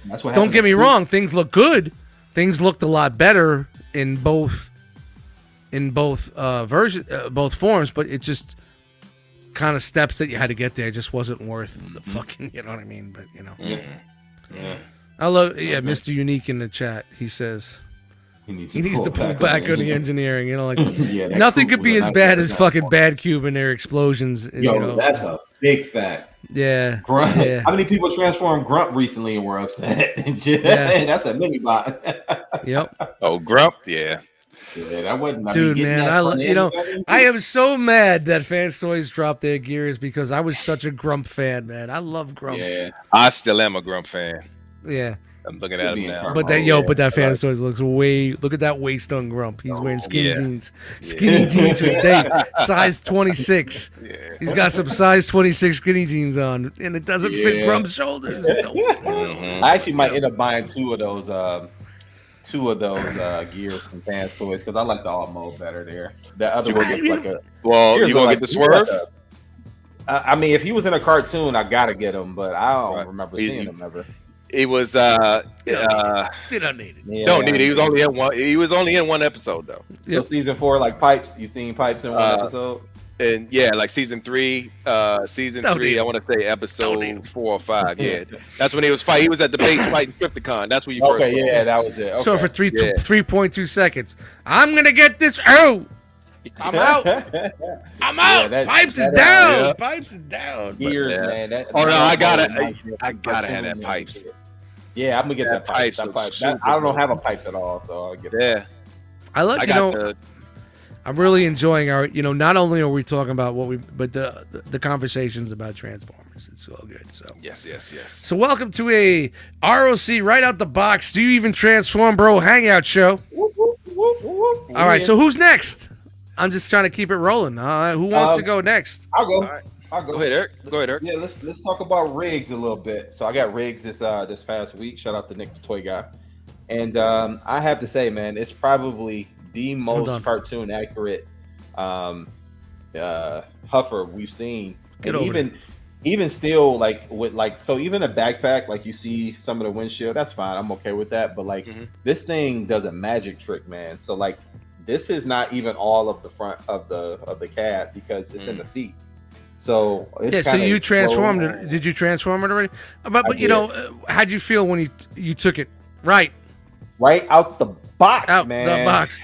That's what Don't get me wrong. Things look good. Things looked a lot better in both both forms, but it just kind of steps that you had to get there. It just wasn't worth the fucking. You know what I mean? But Yeah. I love. Yeah, Mr. Unique in the chat. He says. He needs to pull back on the engineering, nothing could be as bad as fucking Bad Cube and their explosions. That's a big fact. Yeah. Grunt. Yeah. How many people transformed Grunt recently and were upset? That's a mini bot. Yep. Oh, Grump, yeah. Yeah, that wasn't. Dude, man, I am so mad that Fans Toys dropped their gears because I was such a Grump fan, man. I love Grump. Yeah, I still am a Grump fan. Yeah. I'm looking at him now. But that Fans Toys looks look at that waist on Grump. He's wearing skinny jeans. Skinny jeans with size 26. Yeah. He's got some size 26 skinny jeans on, and it doesn't fit Grump's shoulders. I actually might end up buying two of those gears from Fans Toys because I like the alt mode better there. The other one looks like a. Well, you gonna get the swerve? I mean, if he was in a cartoon, I gotta get him, but I don't remember seeing him ever. It was they don't need it. Yeah, don't need it. He was only in one episode though. So season 4, like Pipes, you seen Pipes in one episode? And like season 3, I want to say episode 4 or 5. Yeah, that's when he was fighting. He was at the base fighting Crypticon. That's when you first saw him. That was it. Okay. So for 3.2 seconds, I'm gonna get this. Oh, I'm out. I'm out. Pipes is down. Yeah. Pipes is down. Gears, man. I gotta have that Pipes. Yeah, I'm gonna get that Pipes. I don't have a Pipes at all, so I'll get it. Yeah. I love. I'm really enjoying our. Not only are we talking about but the conversations about Transformers. It's all good. So yes. So welcome to a ROC right out the box. Do you even transform, bro? Hangout show. All right. So who's next? I'm just trying to keep it rolling. Who wants to go next? I'll go. Right. I'll go. Go ahead, Eric. Yeah, let's talk about rigs a little bit. So I got rigs this past week. Shout out to Nick the Toy Guy. And I have to say, man, it's probably the most cartoon accurate huffer we've seen. Even still, like with even a backpack, like you see some of the windshield, that's fine. I'm okay with that. But this thing does a magic trick, man. So this is not even all of the front of the cab because it's in the feet. So so you transformed it. Did you transform it already? But how'd you feel when you took it right out the box, man? The box.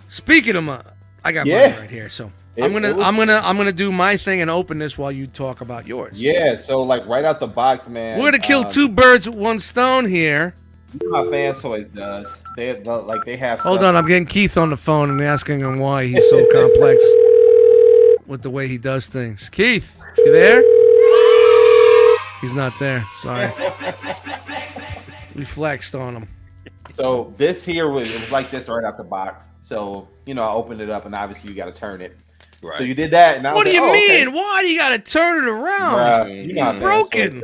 Speaking of I got mine right here. So I'm gonna do my thing and open this while you talk about yours. Yeah. So right out the box, man. We're gonna kill two birds with one stone here. You know how Fans Toys does. They have. Hold on, I'm getting Keith on the phone and asking him why he's so complex with the way he does things. Keith, you there? He's not there. Sorry. We flexed on him. So this here was like this right out the box. So I opened it up and obviously you got to turn it. Right. So you did that. And what do you mean? Okay. Why do you got to turn it around? It's broken.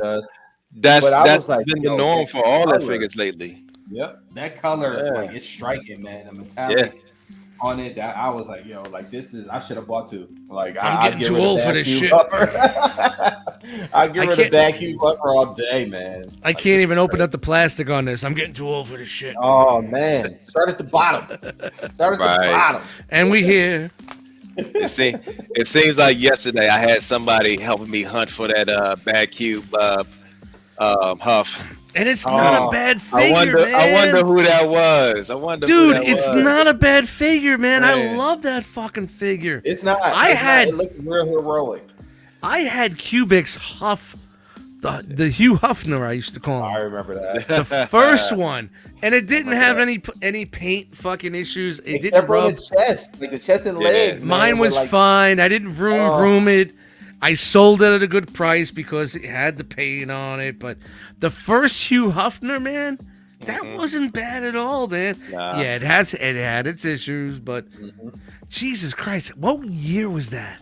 That's been the norm for all their figures lately. Yep, that color, it's striking, man. The metallic on it, I was like, this is. I should have bought two. I'm getting too old for this shit. I get rid of that cube buffer all day, man. I can't even open up the plastic on this. I'm getting too old for this shit. Oh man, start at the bottom. Start at the bottom. And we here. It seems like yesterday I had somebody helping me hunt for that Bad Cube Huff. And it's not a bad figure, man. I wonder who that was. Dude, it's not a bad figure, man. I love that fucking figure. It's not. It looks real heroic. I had Kubik's Huff, the Hugh Hefner I used to call him. I remember that. The first one. And it didn't have any paint fucking issues. It Except didn't rub. The chest, the chest and legs. Mine was fine. I didn't vroom it. I sold it at a good price because it had the paint on it. But the first Hugh Hefner, man, that wasn't bad at all, man. Nah. Yeah, it had its issues, but Jesus Christ, what year was that?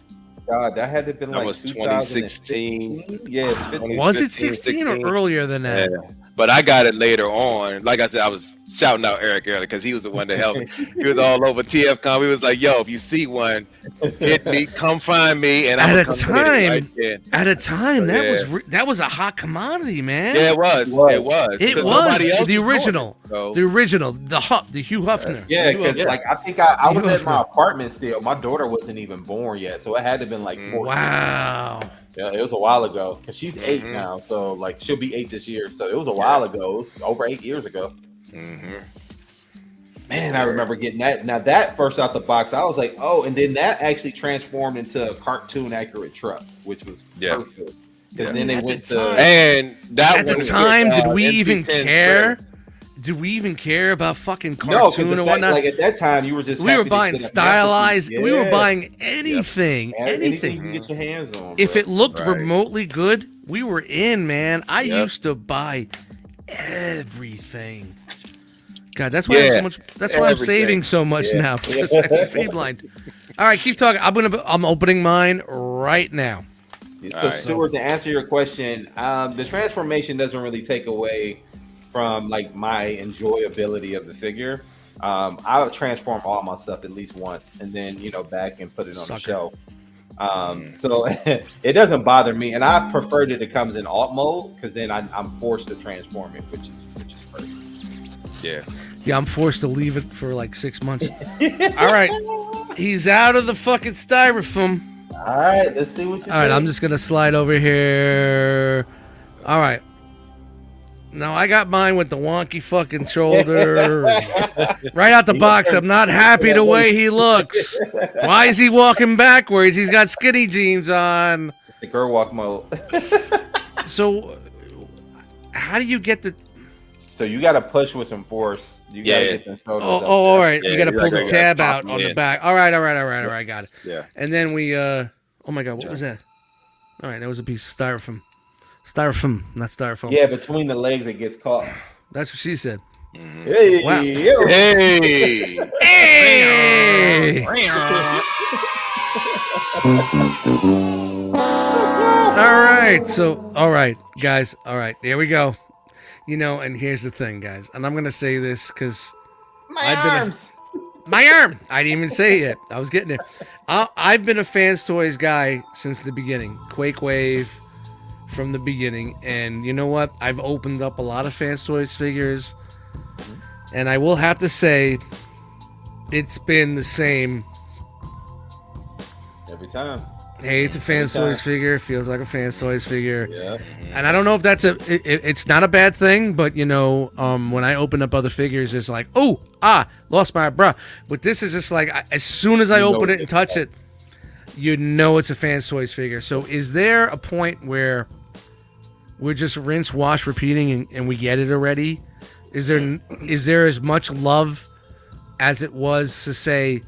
God, that had to have been That like was 2016. Yeah, was it 16 or earlier than that? Yeah. But I got it later on. Like I said, I was shouting out Eric earlier because he was the one that helped me. He was all over TFCon. He was like, "Yo, if you see one, hit me, come find me." And at a time, that was a hot commodity, man. Yeah, it was. It was the original, the Hugh Hefner. Yeah, because like I think I was at my apartment still. My daughter wasn't even born yet, so it had to have been like 14. Wow. Yeah, it was a while ago because she's 8 now, so like she'll be 8 this year. So it was a while ago. It was over 8 years ago. Man, I remember getting that. Now that first out the box, I was like, oh, and then that actually transformed into a cartoon accurate truck, which was perfect. Because then they went to and that at the time, did we even care? Did we even care about fucking cartoon or whatnot? Like at that time, you were just we were buying stylized. We were buying anything, anything you can get your hands on. If it looked remotely good, we were in, man. I used to buy everything. God, that's why I'm so much. That's why I'm saving so much now because I'm speedblind. All right, keep talking. I'm opening mine right now. So, Stuart, to answer your question, the transformation doesn't really take away from like my enjoyability of the figure. I'll transform all my stuff at least once and then back and put it on the shelf. So it doesn't bother me, and I prefer that it comes in alt mode because then I'm forced to transform it, which is perfect. Yeah, I'm forced to leave it for like 6 months. All right, he's out of the fucking styrofoam. All right, let's see what you. All right, I'm just gonna slide over here. All right. Now I got mine with the wonky fucking shoulder. Right out the box, I'm not happy the way he looks. Why is he walking backwards? He's got skinny jeans on. The girl walk mode. So, how do you get the? So you got to push with some force. You got to get the shoulders up. All right. You got to pull the tab out on the back. All right. Got it. Yeah. And then we. Oh my God, what was that? All right, that was a piece of styrofoam. Styrofoam, not styrofoam. Yeah, between the legs it gets caught. That's what she said. Hey, wow. Hey. All right, guys. All right, there we go. And here's the thing, guys. And I'm gonna say this because my arm. I didn't even say it yet. I was getting there. I've been a Fans Toys guy since the beginning. Quake Wave. From the beginning, and you know what? I've opened up a lot of Fans Toys figures, and I will have to say, it's been the same every time. Hey, it's a Fans Toys figure. Feels like a Fans Toys figure. Yeah. And I don't know if that's it's not a bad thing, but when I open up other figures, it's like, lost my bra. But this is just like, as soon as I open it and touch it, it's a Fans Toys figure. So is there a point where we're just rinse, wash, repeating, and we get it already? Is there as much love as it was to say?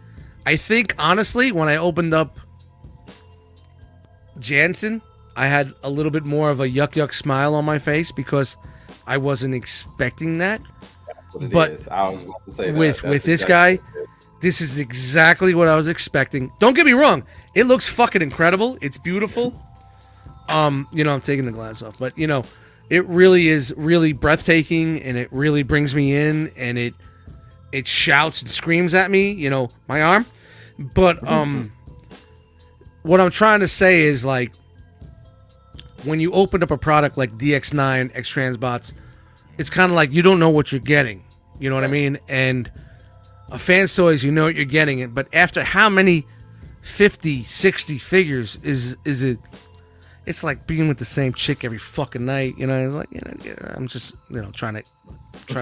I think honestly, when I opened up Jansen, I had a little bit more of a yuck smile on my face because I wasn't expecting that. But I was about to say with this guy, this is exactly what I was expecting. Don't get me wrong; it looks fucking incredible. It's beautiful. I'm taking the glass off, but it really is really breathtaking, and it really brings me in, and it shouts and screams at me, my arm. But what I'm trying to say is, like, when you open up a product like DX9 X Transbots, it's kind of like you don't know what you're getting. You know what I mean? And a Fans Toys, you know what you're getting it, but after how many 50, 60 figures is it? It's like being with the same chick every fucking night, It's like, I'm just, trying to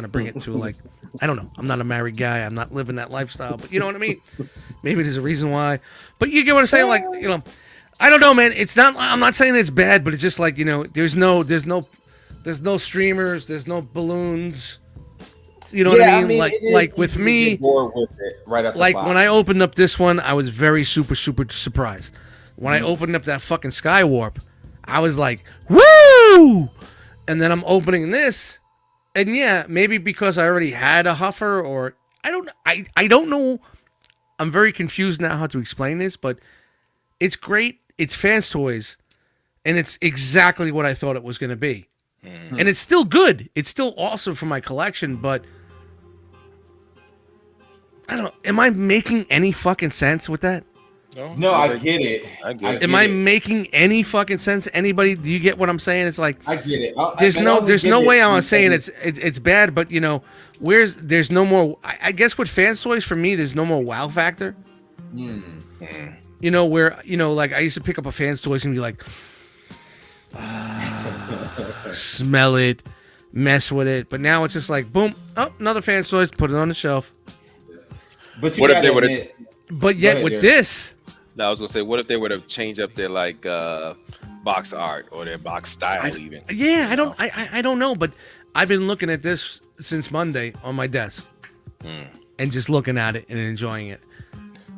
bring it to, like, I don't know. I'm not a married guy. I'm not living that lifestyle, but you know what I mean? Maybe there's a reason why. But you get what I'm saying? Like, I don't know, man. It's not. I'm not saying it's bad, but it's just like, there's no streamers, there's no balloons. You know what I mean? Like with me, with it right at the like box. when I opened up this one, I was very super surprised. When I opened up that fucking Skywarp, I was like, woo! And then I'm opening this, And yeah, maybe because I already had a Huffer, or I don't know. I'm very confused now how to explain this, but it's great. It's Fans Toys, and it's exactly what I thought it was going to be. And it's still good. It's still awesome for my collection, but I don't know. Am I making any fucking sense with that? No, I get it. Am I making any fucking sense? Anybody? Do you get what I'm saying? It's like I get it. There's no way I'm saying it's bad, but you know, there's no more. I guess with Fans Toys for me, there's no more wow factor. You know, where like I used to pick up a Fans Toys and be like, smell it, mess with it, but now it's just like boom, oh, another Fans Toys, put it on the shelf. But what if they would have? But yet with this. No, I was gonna say, what if they would have changed up their like box art or their box style even? Yeah, I don't know, but I've been looking at this since Monday on my desk, and just looking at it and enjoying it.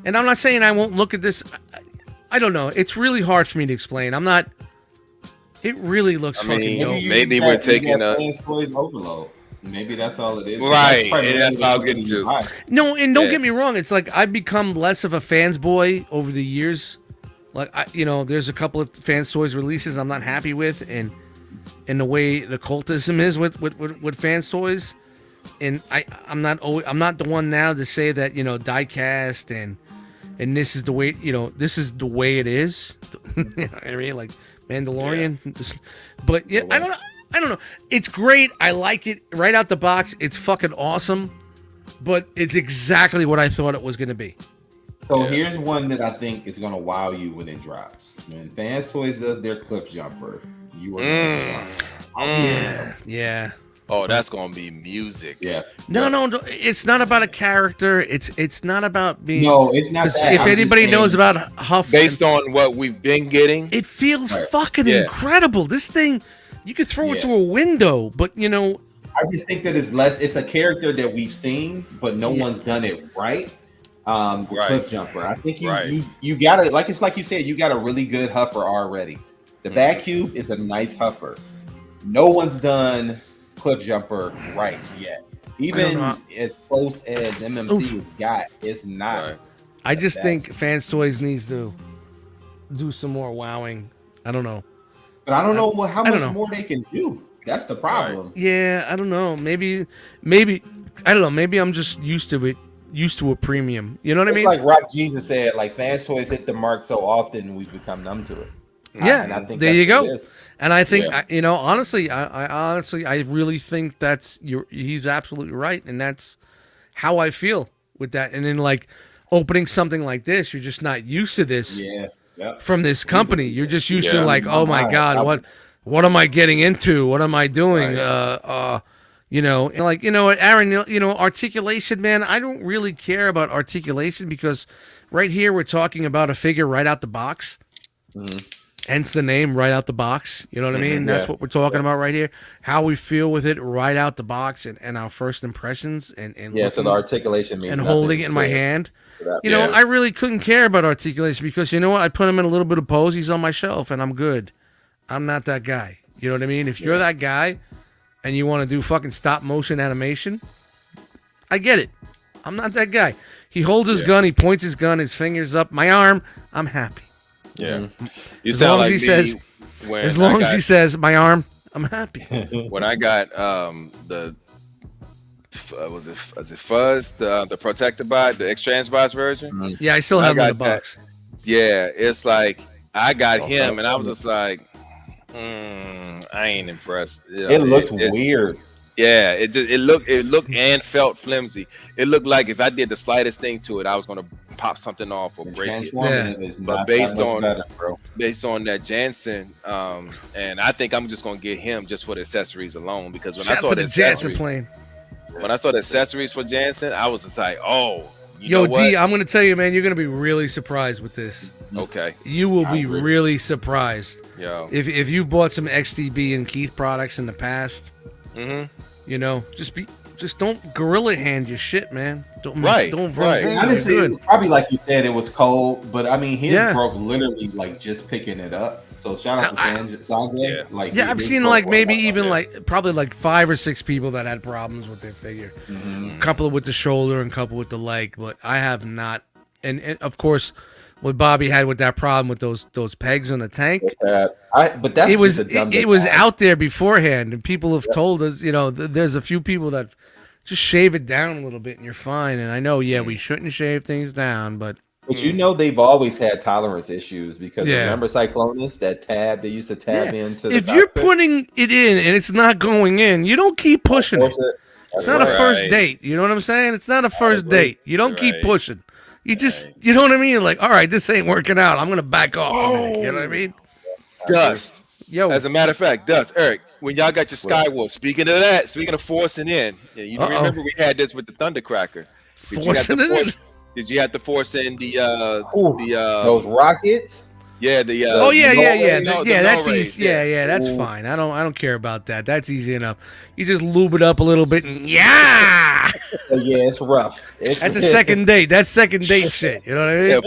And I'm not saying I won't look at this. I don't know. It's really hard for me to explain. I'm not. It really looks fucking dope. Maybe we're taking a Fans Toys overload. Maybe that's all it is. Right, that's what I was getting to. No, and don't get me wrong. It's like I've become less of a Fans boy over the years. Like there's a couple of Fans Toys releases I'm not happy with, and the way the cultism is with Fans Toys, and I'm not the one now to say that diecast and this is the way this is the way it is. You know what I mean, like Mandalorian, but yeah, I don't know. It's great. I like it right out the box. It's fucking awesome, but it's exactly what I thought it was going to be. So here's one that I think is going to wow you when it drops. When Fans Toys does their clip jumper, you are Yeah. Oh, that's going to be music. Yeah. No. It's not about a character. It's not about being. No, it's not that. If anybody knows about Huff, based on what we've been getting, it feels fucking incredible. This thing. You could throw it through a window, but I just think that it's a character that we've seen, but no one's done it right. Cliff jumper. I think you gotta like you said, you got a really good huffer already. The Vacuum is a nice huffer. No one's done cliff jumper right yet. Even as close as MMC has got, it's not. Right. I just think Fans Toys needs to do some more wowing. I don't know. But I don't know how much more they can do. That's the problem. Right. Yeah, I don't know. Maybe I don't know. Maybe I'm just used to a premium. You know what I mean? Like Rock Jesus said, like Fans Toys hit the mark so often we've become numb to it. Yeah, and I think there you go. And I think honestly, I really think he's absolutely right, and that's how I feel with that. And then like opening something like this, you're just not used to this. Yeah. From this company, you're just used to like, oh my god, what am I getting into? What am I doing? Right. Aaron, Articulation, man. I don't really care about Articulation because right here we're talking about a figure right out the box. Hence the name, right out the box. You know what I mean? That's what we're talking about right here. How we feel with it right out the box and our first impressions and so the Articulation means and holding it in my hand. I really couldn't care about Articulation because you know what? I put him in a little bit of pose. He's on my shelf, and I'm good. I'm not that guy. You know what I mean? If you're that guy and you want to do fucking stop motion animation, I get it. I'm not that guy. He holds his gun. He points his gun. His fingers up. My arm. I'm happy. Yeah. As long as he says my arm, I'm happy. When I got was it Fuzz, the Protector Bot, the X-Transbots version? Yeah, I still have him in the box. Yeah, it's like I got him and I was just like, I ain't impressed. It looked weird. Yeah, it looked and felt flimsy. It looked like if I did the slightest thing to it, I was gonna pop something off or break it. But based on that Jansen, and I think I'm just gonna get him just for the accessories alone because when I saw the Jansen plane. When I saw the accessories for Jansen, I was just like, oh. Yo, D, I'm going to tell you, man, you're going to be really surprised with this. Okay. You will be really surprised. Yo. If you bought some XTB and Keith products in the past, just don't gorilla hand your shit, man. Don't Honestly, it's probably like you said, it was cold, but I mean, his broke literally like just picking it up. So shout out to Sanjay. Yeah, I've seen like maybe even like probably like 5 or 6 people that had problems with their figure. A couple with the shoulder and a couple with the leg, but I have not. And of course, what Bobby had with that problem with those pegs on the tank. But that's it was out there beforehand, and people have told us, there's a few people that just shave it down a little bit and you're fine. And I know, we shouldn't shave things down, but they've always had tolerance issues because remember Cyclonus, that tab they used to tab into. If you're putting it in and it's not going in, you don't keep pushing it. It's not a first date. You know what I'm saying? It's not a first date. You don't keep pushing. You just, you know what I mean? Like, all right, this ain't working out. I'm gonna back off a minute. You know what I mean? Dust. As a matter of fact, Dust, Eric, when y'all got your Skywolf, speaking of forcing in, you remember we had this with the Thundercracker. Did you have to force in those rockets? Yeah, that's easy. Yeah, that's fine. I don't care about that. That's easy enough. You just lube it up a little bit and it's rough. That's a second date. That's second date shit. You know what I mean?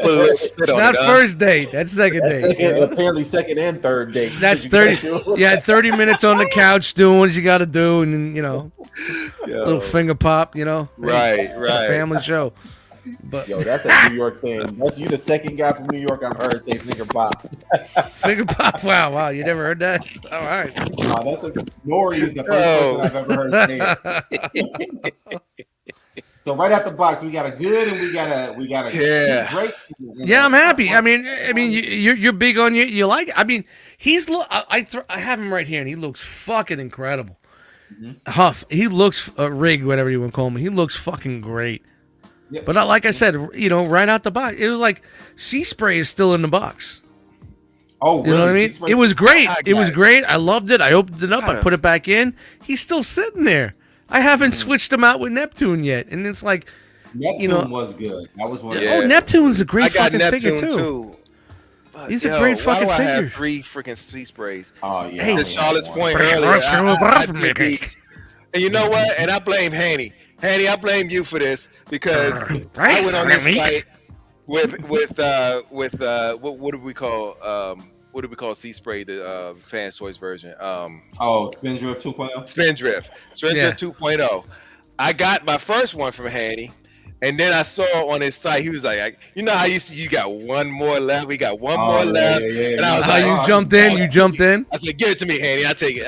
It's not first date. That's second date. Apparently second and third date. That's 30. Yeah, 30 minutes on the couch doing what you got to do, and then little finger pop. Right. It's a family show. But that's a New York thing. That's you, the second guy from New York I've heard say finger pop. Finger pop. Wow, you never heard that? All right. Nori is the first person I've ever heard say it. So right out the box, we got a good and we got a great. Yeah, I'm happy. I mean, you're big on you like it. I mean, I have him right here, and he looks fucking incredible. Huff, he looks Rig, whatever you want to call him. He looks fucking great. Yeah. But like I said, right out the box, it was like Sea Spray is still in the box. Oh, really? You know what I mean? It was great. It was great. I loved it. I opened it up. I put it back in. He's still sitting there. I haven't switched him out with Neptune yet, and it's like, Neptune was good. That was one. Oh, Neptune's a great fucking figure too. He's a great fucking figure. I have 3 freaking Sea Sprays? Oh yeah. Hey, to Charlotte's point earlier, and you know what? And I blame Hanny. Hanny, I blame you for this because I went on this site with what do we call Sea Spray, the Fans Toys version? Spindrift 2.0. Spindrift 2.0. I got my first one from Hanny, and then I saw on his site he was like, how you got one more left. We got one more left. Yeah. And I was like, you jumped in. You jumped in. I said, give it to me, Hanny. I take it.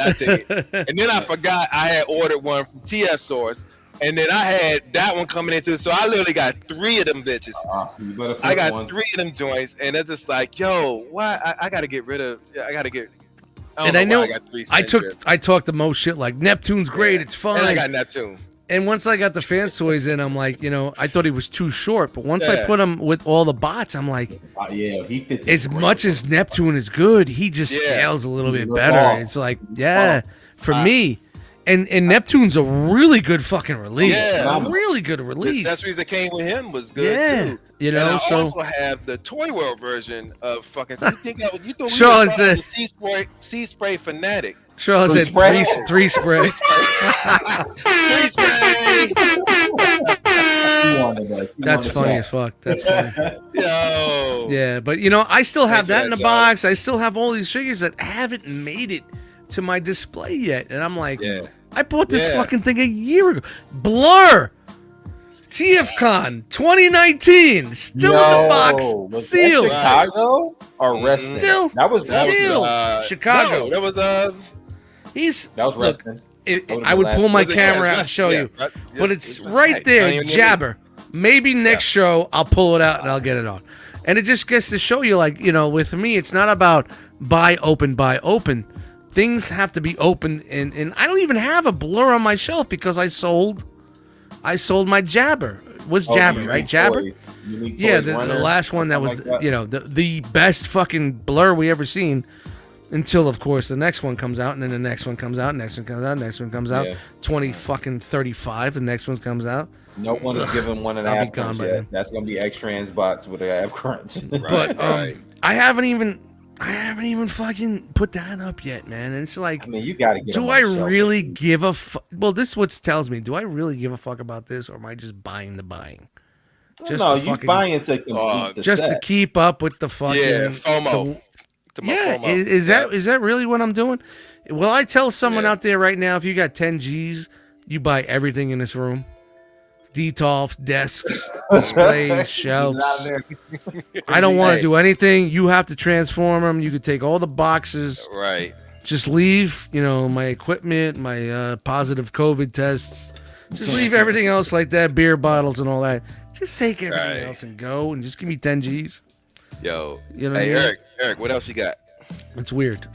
And then I forgot I had ordered one from TF Source. And then I had that one coming into, so I literally got 3 of them bitches. I got 3 of them joints, and it's just like, why? I gotta get rid of. I got 3 I talked the most shit like Neptune's great, it's fine. And I got Neptune. And once I got the Fans Toys in, I'm like, I thought he was too short, but once I put him with all the bots, I'm like, he fits. As much as Neptune is good, he just scales a little bit better. It's like, for me. And Neptune's a really good fucking release. Yeah. Really good release. The accessories that came with him was good too. And I also have the Toy World version of fucking. You thought Charlotte said Sea Spray fanatic. Charlotte said 3 spray. 3 spray. That's funny as fuck. That's funny. Yeah, but I still have that in the box. I still have all these figures that haven't made it to my display yet, and I'm like, I bought this fucking thing a year ago. Blur, TFCon 2019, still in the box, sealed. Chicago or wrestling? Still, that was Chicago. No, that was that was wrestling. I would pull my camera out and show you, but it's right there, Jabber. Maybe next show I'll pull it out and I'll get it on, and it just gets to show you, like, with me, it's not about buy open. Things have to be open, and I don't even have a Blur on my shelf because I sold my Jabber. It was Jabber, right? Jabber? Yeah, the last one that was, the best fucking Blur we ever seen, until, of course, the next one comes out, and then the next one comes out, next one comes out, 2035, the next one comes out. No one is giving one an ab crunch yet. That's gonna be X-Trans bots with an ab crunch. But I haven't even fucking put that up yet, man. And it's like, you gotta get. Do I really give a fuck? Well, this is what tells me. Do I really give a fuck about this, or am I just buying the buying? Just you buying to complete the just set. To keep up with the fucking FOMO. to my Yeah, promo. is that really what I'm doing? Well, I tell someone out there right now, if you got 10 G's, you buy everything in this room. Detolfs, desks, displays, shelves. I don't want to do anything. You have to transform them. You could take all the boxes. Right. Just leave, my equipment, my positive COVID tests. Just leave everything else like that, beer bottles and all that. Just take everything else and go and just give me 10 G's. Yo. You know hey, what I mean? Eric, what else you got? It's weird.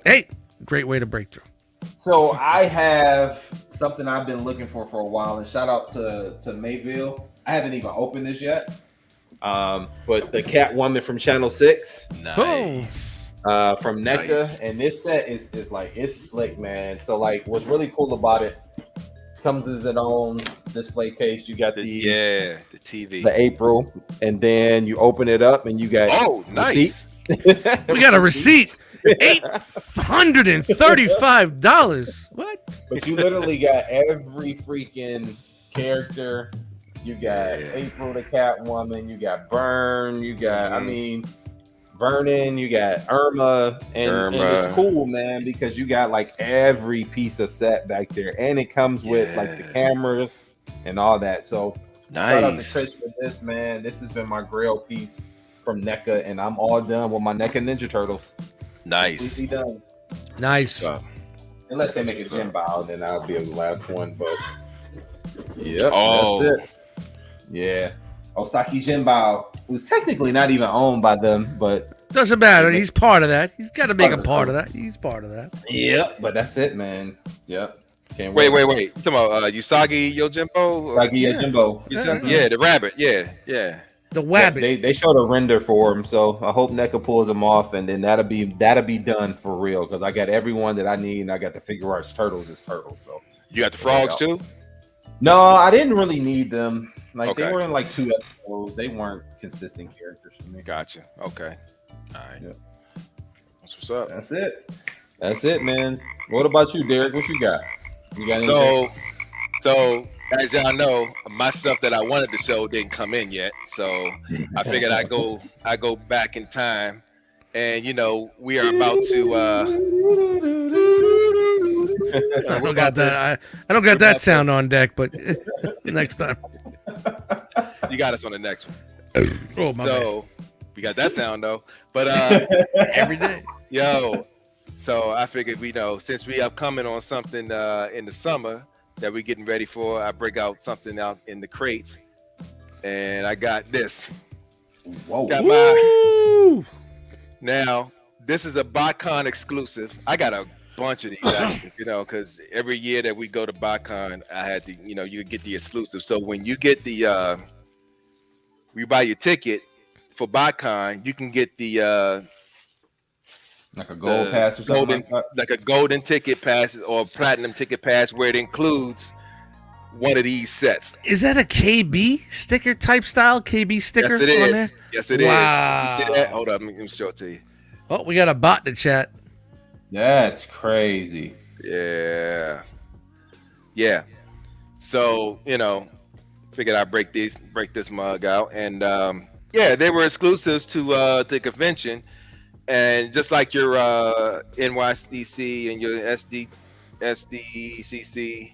Hey, great way to break through. So I have something I've been looking for a while, and shout out to Mayville. I haven't even opened this yet. But the Catwoman from Channel 6. Nice. From NECA. And this set is like, it's slick, man. So like what's really cool about it, comes as its own display case. You got the TV, the April, and then you open it up and you got nice. We got a receipt. $835. What? But you literally got every freaking character. You got April the Catwoman. You got Burn. You got Vernon. You got Irma. And it's cool, man, because you got like every piece of set back there, and it comes with like the cameras and all that. So shout out to Chris for this, man. This has been my Grail piece from NECA, and I'm all done with my NECA Ninja Turtles. Nice. Completely done. Nice. Unless they make a gym bow, then that'll be the last one. But that's it. Yeah. Osaki Jinbao, who's technically not even owned by them, but doesn't matter. He's part of that. He's got to make a part of that. He's part of that. Yep. But that's it, man. Yep. Can't wait. You talking about Usagi Yojimbo? Usagi Yojimbo. Yeah, the rabbit. Yeah. The wabbit. They showed a render for him, so I hope NECA pulls them off, and then that'll be done for real, because I got everyone that I need, and I got the figure arts turtles as turtles. So you got the frogs too? No, I didn't really need them. Like they were in like 2 episodes. They weren't consistent characters for me. Gotcha. Okay. All right. Yep. That's what's up. That's it, man. What about you, Derek? What you got? You got anything? So as y'all know, my stuff that I wanted to show didn't come in yet. So I figured I go back in time, and we are about to. I don't got that. I don't got that sound on deck, but next time. You got us on the next one. Oh my bad. We got that sound though. But every day. Yo. So I figured since we upcoming on something in the summer that we're getting ready for, I break out something out in the crates. And I got this. Whoa. Now, this is a BotCon exclusive. I got a bunch of these actually, because every year that we go to BotCon, I had to, you get the exclusive. So when you get the you buy your ticket for BotCon, you can get the like a gold pass or something like a golden ticket pass or platinum ticket pass, where it includes one of these sets. Is that a KB sticker type style? KB sticker? Yes, it is. On there? Yes, it is. Wow. You see that? Hold up, let me show it to you. Oh, we got a bot in the chat. That's crazy. Yeah. So figured I'd break this mug out, and they were exclusives to the convention. And just like your NYCC and your SDCC,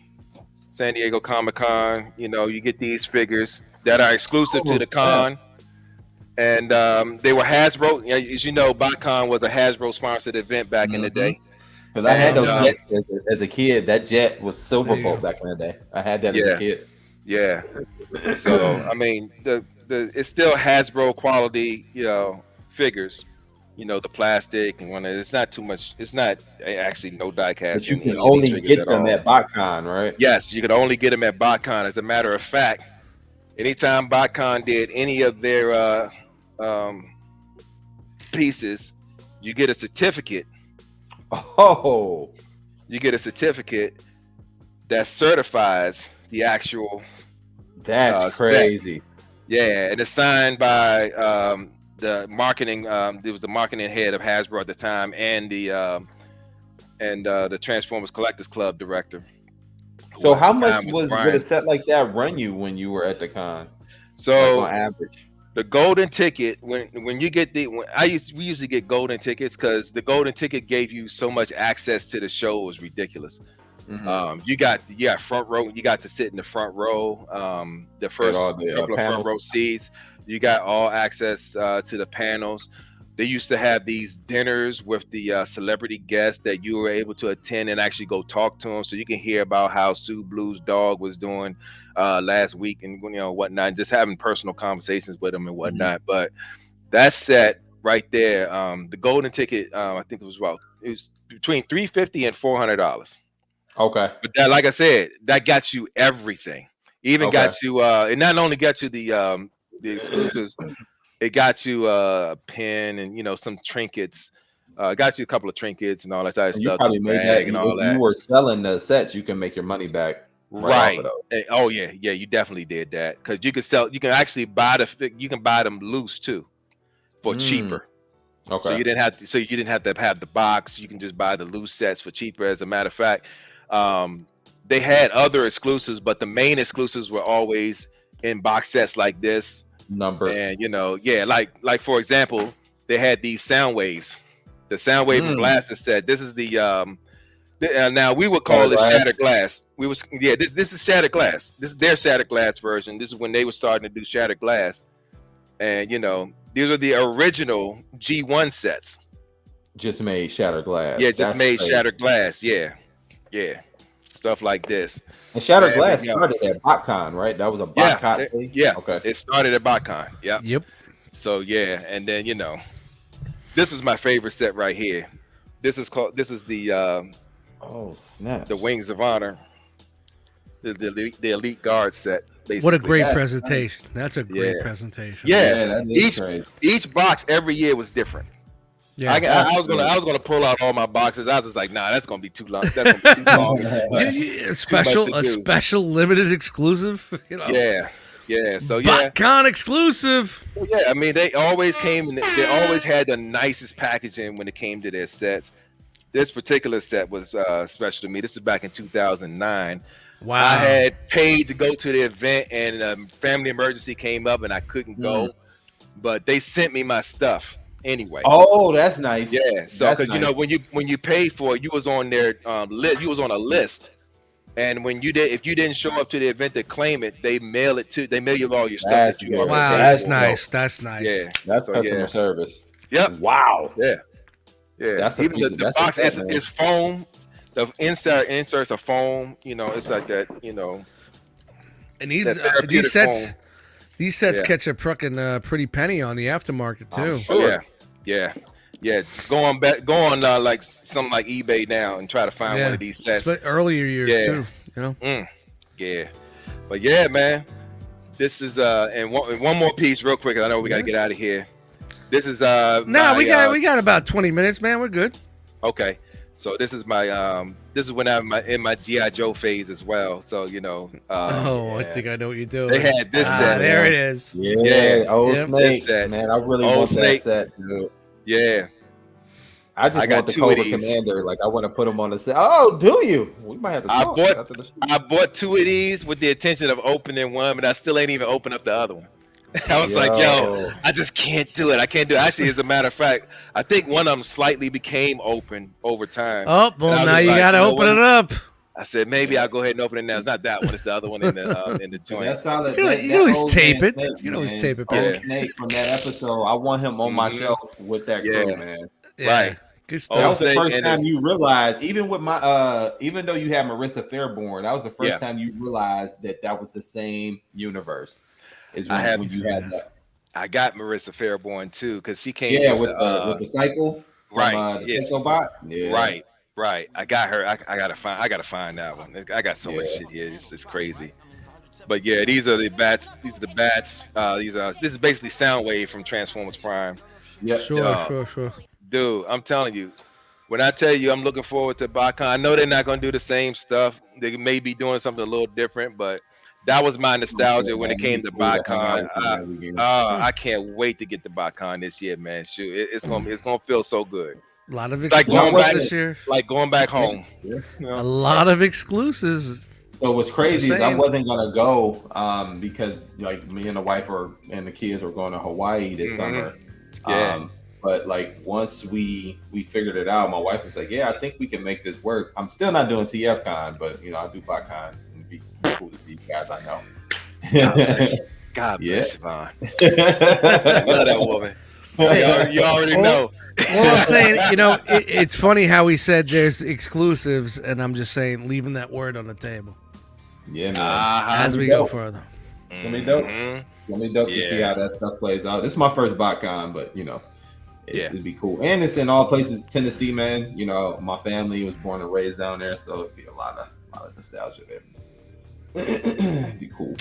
San Diego Comic-Con, you get these figures that are exclusive to the con. And they were Hasbro. As you know, BotCon was a Hasbro sponsored event back in the day. Because I had those jets as a kid. That jet was Silverbolt back in the day. I had that as a kid. Yeah. So I mean, it's still Hasbro quality, figures. The plastic and it's not too much. It's not actually no die cast. But you can only get them at BotCon, right? Yes, you can only get them at BotCon. As a matter of fact, anytime BotCon did any of their pieces, you get a certificate. Oh, you get a certificate that certifies the actual. That's crazy. Set. Yeah, and it's signed by the marketing. There was the marketing head of Hasbro at the time, and the Transformers Collectors Club director. So how much would a set like that run you when you were at the con? So on average, The golden ticket, when you get we usually get golden tickets because the golden ticket gave you so much access to the show. It was ridiculous. You got front row. You got to sit in the front row. The first couple of front row seats. You got all access to the panels. They used to have these dinners with the celebrity guests that you were able to attend and actually go talk to them, so you can hear about how Sue Blue's dog was doing last week and whatnot, and just having personal conversations with them and whatnot. But that set right there, the golden ticket, I think it was between $350 and $400. Okay. But that, like I said, that got you everything. Even got you. It not only got you the exclusives. It got you a pin and some trinkets. Got you a couple of trinkets and all that type of stuff. You probably made that. And all that. You were selling the sets. You can make your money back. Right. Oh yeah. You definitely did that because you can sell. You can actually buy You can buy them loose too, for cheaper. Okay. So you didn't have to. So you didn't have to have the box. You can just buy the loose sets for cheaper. As a matter of fact, they had other exclusives, but the main exclusives were always in box sets like this. Number and like for example, they had these sound waves, the sound wave and blaster set. This is the now we would call it shattered glass. This is shattered glass. This is their shattered glass version. This is when they were starting to do shattered glass, and these are the original G1 sets. Just made shattered glass. Yeah, just made shattered glass. Yeah, stuff like this. And Shattered Glass started at BotCon, right? That was a BotCon thing? Yeah. Okay. It started at BotCon. Yep. So and then this is my favorite set right here. This is the oh snap! The Wings of Honor. The Elite Guard set. Basically. What a great presentation. That's a great presentation. Yeah. Each box every year was different. Yeah, I was gonna pull out all my boxes. I was just like, nah, that's gonna be too long. That's gonna be too long. A special limited exclusive. Yeah. So BotCon exclusive. Yeah, I mean they always came and they always had the nicest packaging when it came to their sets. This particular set was special to me. This is back in 2009. Wow. I had paid to go to the event and a family emergency came up and I couldn't go, but they sent me my stuff. Anyway. Oh, that's nice. Yeah. So because when you pay for it, you was on their list. You was on a list, and if you didn't show up to the event to claim it, they mail you all your stuff. Wow, that's nice. That's nice. Yeah, that's customer service. Yep. Wow. Yeah. That's even the box is foam. The inserts are foam. It's like that. And these sets. These sets catch a pretty penny on the aftermarket too. Sure. Yeah. Go on like something like eBay now and try to find one of these sets. But earlier years too. Yeah. But yeah, man. This is and one more piece real quick. I know we got to get out of here. This is we got about 20 minutes, man. We're good. Okay. So this is when I'm in my G.I. Joe phase as well. So I think I know what you're doing. They had this set. There it is. Yeah. Old Snake. Man, I really want that set, dude. Yeah. I just want the Cobra Commander. Like I want to put them on the set. Oh, do you? We might have to talk after the show. I bought 2 of these with the intention of opening one, but I still ain't even opened up the other one. I was like, I just can't do it. I can't do it. Actually, as a matter of fact, I think one of them slightly became open over time. Oh, well, now you got to open it up. I said, maybe I'll go ahead and open it now. It's not that one. It's the other one in the joint. That's solid. You always tape it. You always tape it, man. Snake from that episode. I want him on my shelf with that crew, man. Yeah. Right. Good stuff. That was the first time you realized, even with my, even though you had Marissa Fairborn, that was the first time you realized that was the same universe. When you had that. I got Marissa Fairborn too because she came with the cycle, right? Bot. Yeah. Right. I got her. I gotta find that one. I got so much shit here. It's crazy. But yeah, these are the bats. This is basically Soundwave from Transformers Prime. Yeah, sure. Dude, I'm telling you, when I tell you I'm looking forward to BotCon, I know they're not gonna do the same stuff. They may be doing something a little different, but that was my nostalgia when it came to BotCon. I can't wait to get to BotCon this year, man. Shoot, it's gonna feel so good. A lot of exclusives this year. Like going back home. A lot of exclusives. So what's crazy is I wasn't gonna go because like me and the wife and the kids were going to Hawaii this summer. Yeah. But like once we figured it out, my wife was like, "Yeah, I think we can make this work." I'm still not doing TFCon, but I do BotCon. It'd be cool to see you guys. I know. God bless Yvonne. Love that woman. You already know. Well, I'm saying, it's funny how he said there's exclusives, and I'm just saying, leaving that word on the table. Yeah, man. As we go further. It's gonna be dope. It's gonna be dope to see how that stuff plays out. This is my first BotCon, but it'd be cool. And it's in all places, Tennessee, man. My family was born and raised down there, so it'd be a lot of nostalgia there. It'd be cool.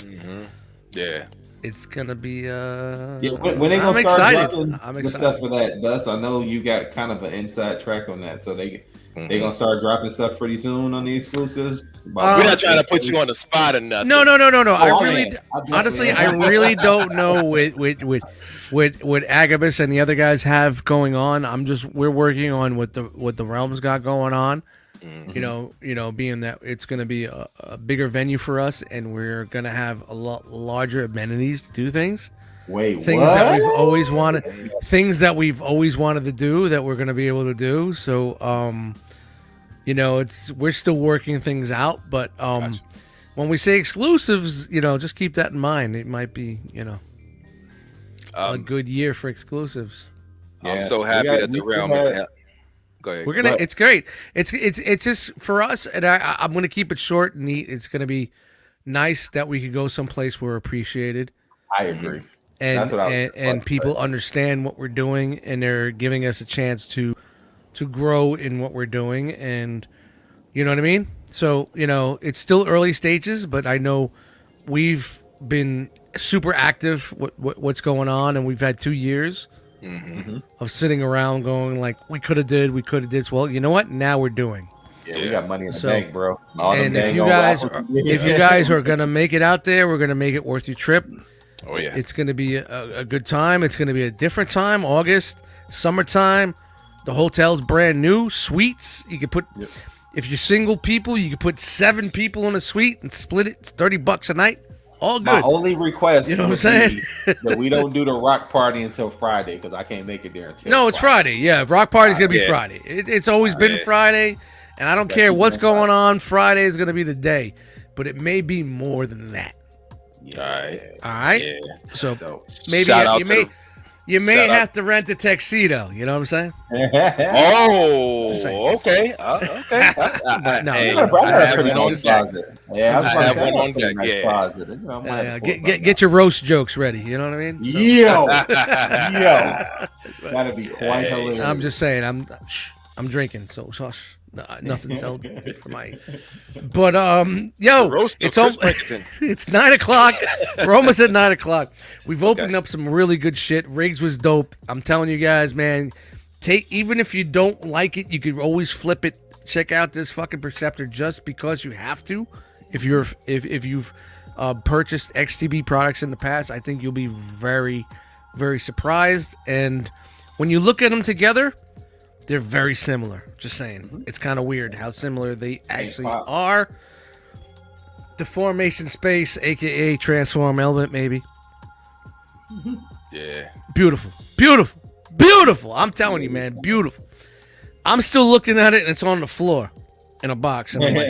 Yeah. It's gonna be when they gonna start dropping the stuff for that Dust, I know you got kind of an inside track on that, so they gonna start dropping stuff pretty soon on the exclusives. We're not trying to put you on the spot or nothing. No. Honestly, I really don't know what Agabus and the other guys have going on. We're working on what the Realms got going on. Being that it's going to be a bigger venue for us, and we're going to have a lot larger amenities to do things. Things that we've always wanted to do that we're going to be able to do. So, we're still working things out, but when we say exclusives, just keep that in mind. It might be, a good year for exclusives. Yeah, I'm so happy that the Realm is. Go ahead. It's great. It's just for us, and I'm gonna keep it short and neat. It's gonna be nice that we could go someplace where we're appreciated. I agree. And people understand what we're doing, and they're giving us a chance to grow in what we're doing, and you know what I mean. So it's still early stages, but I know we've been super active. What's going on, and we've had 2 years. Of sitting around going like we could have did. Well, you know what? Now we're doing. Yeah, we got money in the bank, bro. And if you guys are gonna make it out there, we're gonna make it worth your trip. Oh yeah, it's gonna be a good time. It's gonna be a different time. August, summertime. The hotel's brand new. Suites. You can put if you're single people, you can put 7 people in a suite and split it. It's $30 a night. All good. My only request, you know what I'm saying, that we don't do the rock party until Friday because I can't make it there until. No, it's Friday. Yeah, rock party's gonna be Friday. It's always been Friday, and I don't care what's going on. Friday is gonna be the day, but it may be more than that. Yeah. All right. Yeah. So maybe you may have to rent a tuxedo. You know what I'm saying? Oh, okay. Okay. No, I got a pretty nice closet. Yeah, I have one on deck. Get your roast jokes ready. You know what I mean? Yo, that'd be quite hilarious. I'm just saying. I'm drinking, so nothing's held for my. But it's 9 o'clock. We're almost at 9 o'clock. We've opened up some really good shit. Riggs was dope. I'm telling you guys, man. Even if you don't like it, you could always flip it. Check out this fucking Perceptor just because you have to. If you've purchased XTB products in the past, I think you'll be very, very surprised. And when you look at them together, they're very similar. Just saying. It's kind of weird how similar they actually are. Deformation space, aka transform element, maybe. Yeah. Beautiful. I'm telling you, man, beautiful. I'm still looking at it, and it's on the floor in a box. And I'm like,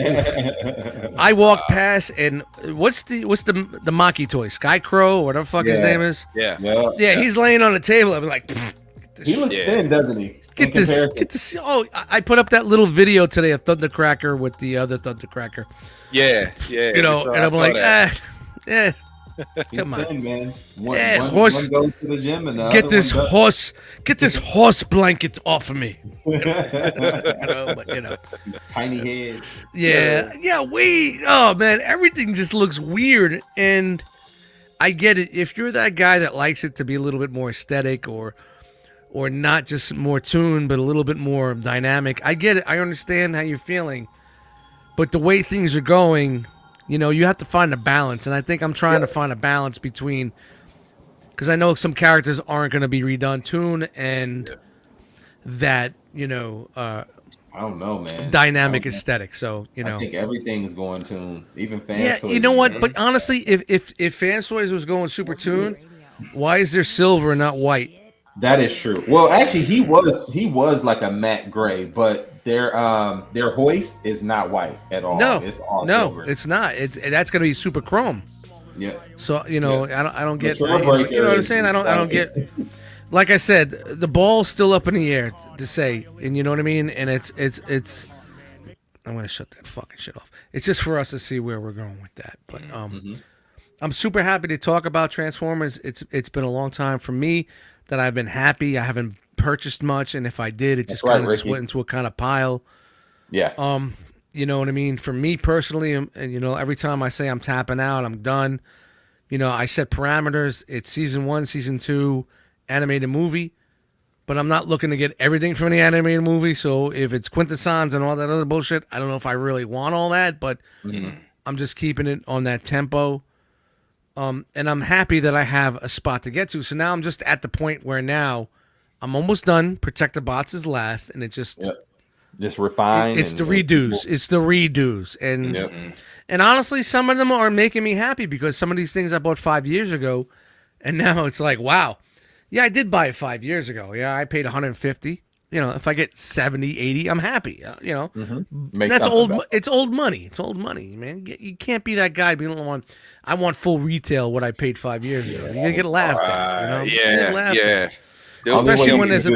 I walked past, and what's the Maki toy? Skycrow, or whatever the fuck his name is. Yeah. He's laying on the table. I'm like, he looks thin, doesn't he? Get this. Oh, I put up that little video today of Thundercracker with the other Thundercracker. Yeah. And I'm like, yeah. Come on, thin, man. Horse. One goes to the gym and get this horse blanket off of me. Tiny heads. Yeah. Oh man, everything just looks weird, and I get it. If you're that guy that likes it to be a little bit more aesthetic, or not just more tuned, but a little bit more dynamic, I get it. I understand how you're feeling, but the way things are going, you have to find a balance, and I think I'm trying to find a balance between, because I know some characters aren't going to be redone tuned, and that I don't know, man. Dynamic aesthetic. So I think everything's going tuned, even fan. Yeah, toys. you know what? But honestly, if Fan Toys was going super tuned, why is there silver and not white? That is true. Well, actually, he was like a matte gray, but their hoist is not white at all. No, it's all no, silver. it's not. That's gonna be super chrome. Yeah. So I don't get. The You know what I'm saying? I don't get. Like I said, the ball's still up in the air to say, and you know what I mean. And it's. I'm gonna shut that fucking shit off. It's just for us to see where we're going with that. But I'm super happy to talk about Transformers. It's been a long time for me that I've been happy. I haven't purchased much, and if I did, it just kind of just went into a kind of pile. Yeah. You know what I mean? For me personally, and every time I say I'm tapping out, I'm done. I set parameters. It's season 1, season 2, animated movie, but I'm not looking to get everything from the animated movie. So if it's quintessons and all that other bullshit, I don't know if I really want all that, but I'm just keeping it on that tempo. And I'm happy that I have a spot to get to. So now I'm just at the point where now I'm almost done. Protect the Bots is last, and it just refined. It's the redos. It's the redos, and honestly, some of them are making me happy because some of these things I bought 5 years ago, and now it's like, wow, yeah, I did buy it 5 years ago. Yeah, I paid $150. If I get 70, 80, I'm happy. That's old. It's old money. It's old money, man. You can't be that guy being the one. I want full retail what I paid 5 years ago. You're gonna get laughed at. Yeah. Especially when there's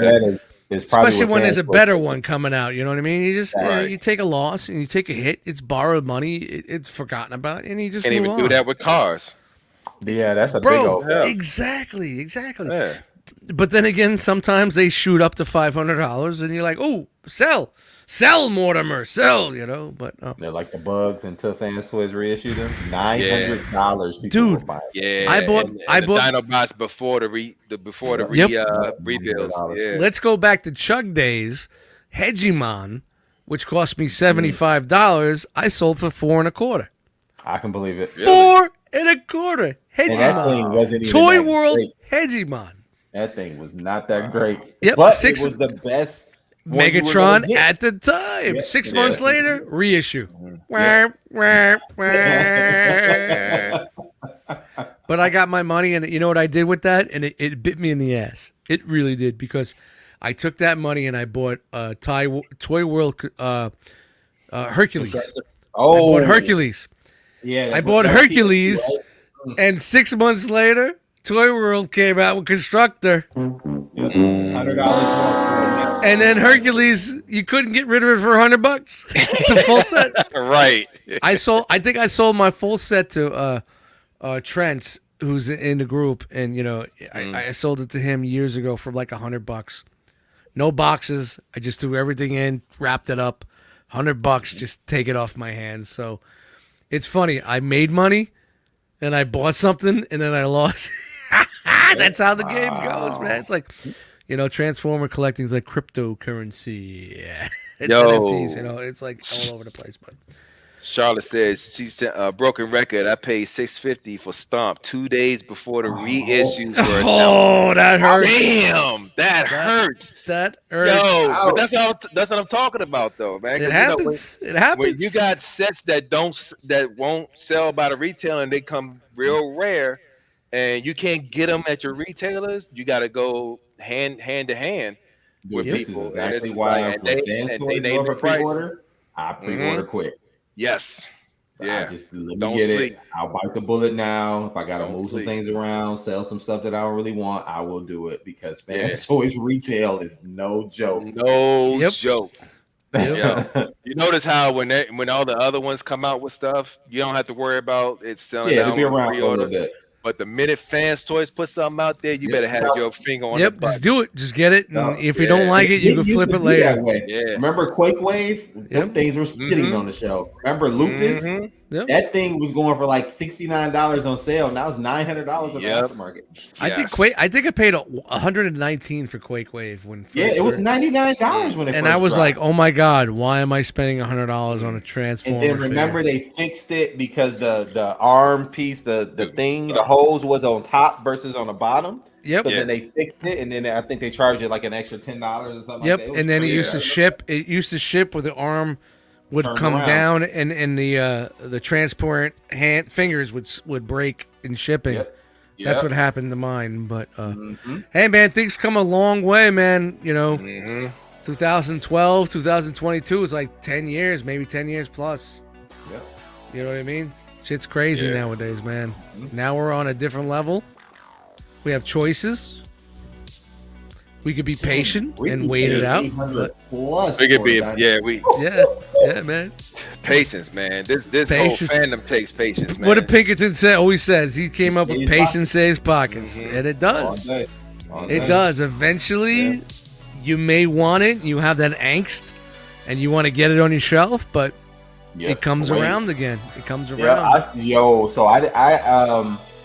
a better one coming out. You know what I mean? You just you take a loss and you take a hit. It's borrowed money. It's forgotten about, and you just can't move even on. do that with cars. Yeah, that's a big old Exactly. Yeah. But then again, sometimes they shoot up to $500, and you're like, "Oh, sell, Mortimer, sell." But they're like the bugs until Fans Toys reissued them. $900. Dude, yeah. I bought Dinobots before the rebuilds. Yeah. Let's go back to Chug days. Hegemon, which cost me $75, I sold for $4.25. I can believe it. $4.25. Hegemon. Toy World Hegemon. That thing was not that great. Yep, but it was the best Megatron at the time. 6 months later, reissue. But I got my money, and you know what I did with that? And it bit me in the ass. It really did, because I took that money and I bought Toy World Hercules. I bought Hercules. Yeah, I bought Hercules, and 6 months later, Toy World came out with Constructor. $100 more. And then Hercules, you couldn't get rid of it for $100. The full set. Right. I think I sold my full set to Trent, who's in the group, and I sold it to him years ago for like $100. No boxes. I just threw everything in, wrapped it up. $100, just take it off my hands. So it's funny. I made money, and I bought something, and then I lost. That's how the game goes, man. It's like, Transformer collecting is like cryptocurrency. Yeah. It's NFTs, it's like all over the place. But Charlotte says she sent a broken record. I paid $650 for Stomp 2 days before the reissues were announced. Oh, that hurts. Damn, that hurts. That hurts. Yo, but that's what I'm talking about, though, man. It happens. It happens. When you got sets that won't sell by the retailer and they come real rare, and you can't get them at your retailers, you got to go hand to hand with people. This is exactly why they name the price. I pre-order quick. Yes. Yeah. Let me get it. I'll bite the bullet now. If I got to move some things around, sell some stuff that I don't really want, I will do it, because Fans Toys retail is no joke. No joke. Yeah. You notice how when all the other ones come out with stuff, you don't have to worry about it selling out. It'll be around for a little bit. But the minute Fans Toys put something out there, you better have your finger on it. Just do it. Just get it. And if you don't like it, you can flip it later. Yeah. Remember Quake Wave? Them things were sitting on the shelf. Remember Lupus? Yep. That thing was going for like $69 on sale. Now it's $900 on the aftermarket. Yes. I think I paid $119 for Quake Wave when first it was $99 when it and first I was dropped. like, oh my god, why am I spending $100 on a Transformer? And then remember they fixed it because the arm piece, the thing, the hose was on top versus on the bottom. Yep. So then they fixed it, and then I think they charged it like an extra $10 or something. Yep. Like that. And then it used to ship. It used to ship where the arm would come down, and the transport fingers would break in shipping. Yep. That's what happened to mine. But hey, man, things come a long way, man. 2012, 2022 is like 10 years, maybe 10 years plus. Yep. You know what I mean? Shit's crazy nowadays, man. Now we're on a different level. We have choices. We could be patient and wait it out. We could be, yeah, man. Patience, man. This Patience. whole fandom takes patience, man. What did Pinkerton always says? He came up with patience saves pockets, and it does. All It day. does. Eventually, you may want it. You have that angst, and you want to get it on your shelf, but it comes around again. It comes around. So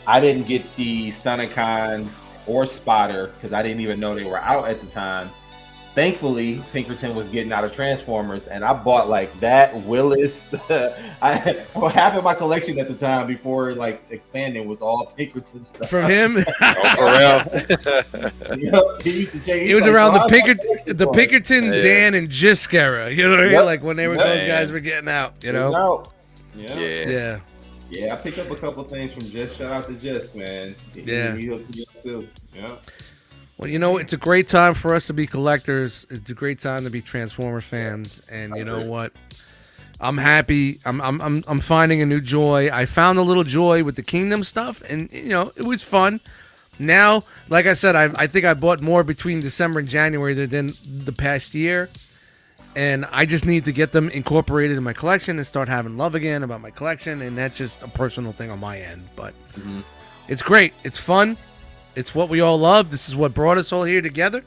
I didn't get the Stunticons or Spotter because I didn't even know they were out at the time. Thankfully, Pinkerton was getting out of Transformers, and I bought like that Willis. Half of my collection at the time before like expanding was all Pinkerton stuff From him. He used to change. It was around the Pinkerton, Dan, and Jisk era. You know what I mean? Like when those guys were getting out. You know. Yeah, I picked up a couple things from Just. Shout out to Just, man. He hooked me up too. Yeah. Well, it's a great time for us to be collectors. It's a great time to be Transformer fans, and you know what? I'm happy. I'm finding a new joy. I found a little joy with the Kingdom stuff, and it was fun. Now, like I said, I think I bought more between December and January than the past year. And I just need to get them incorporated in my collection and start having love again about my collection. And that's just a personal thing on my end. But it's great. It's fun. It's what we all love. This is what brought us all here together.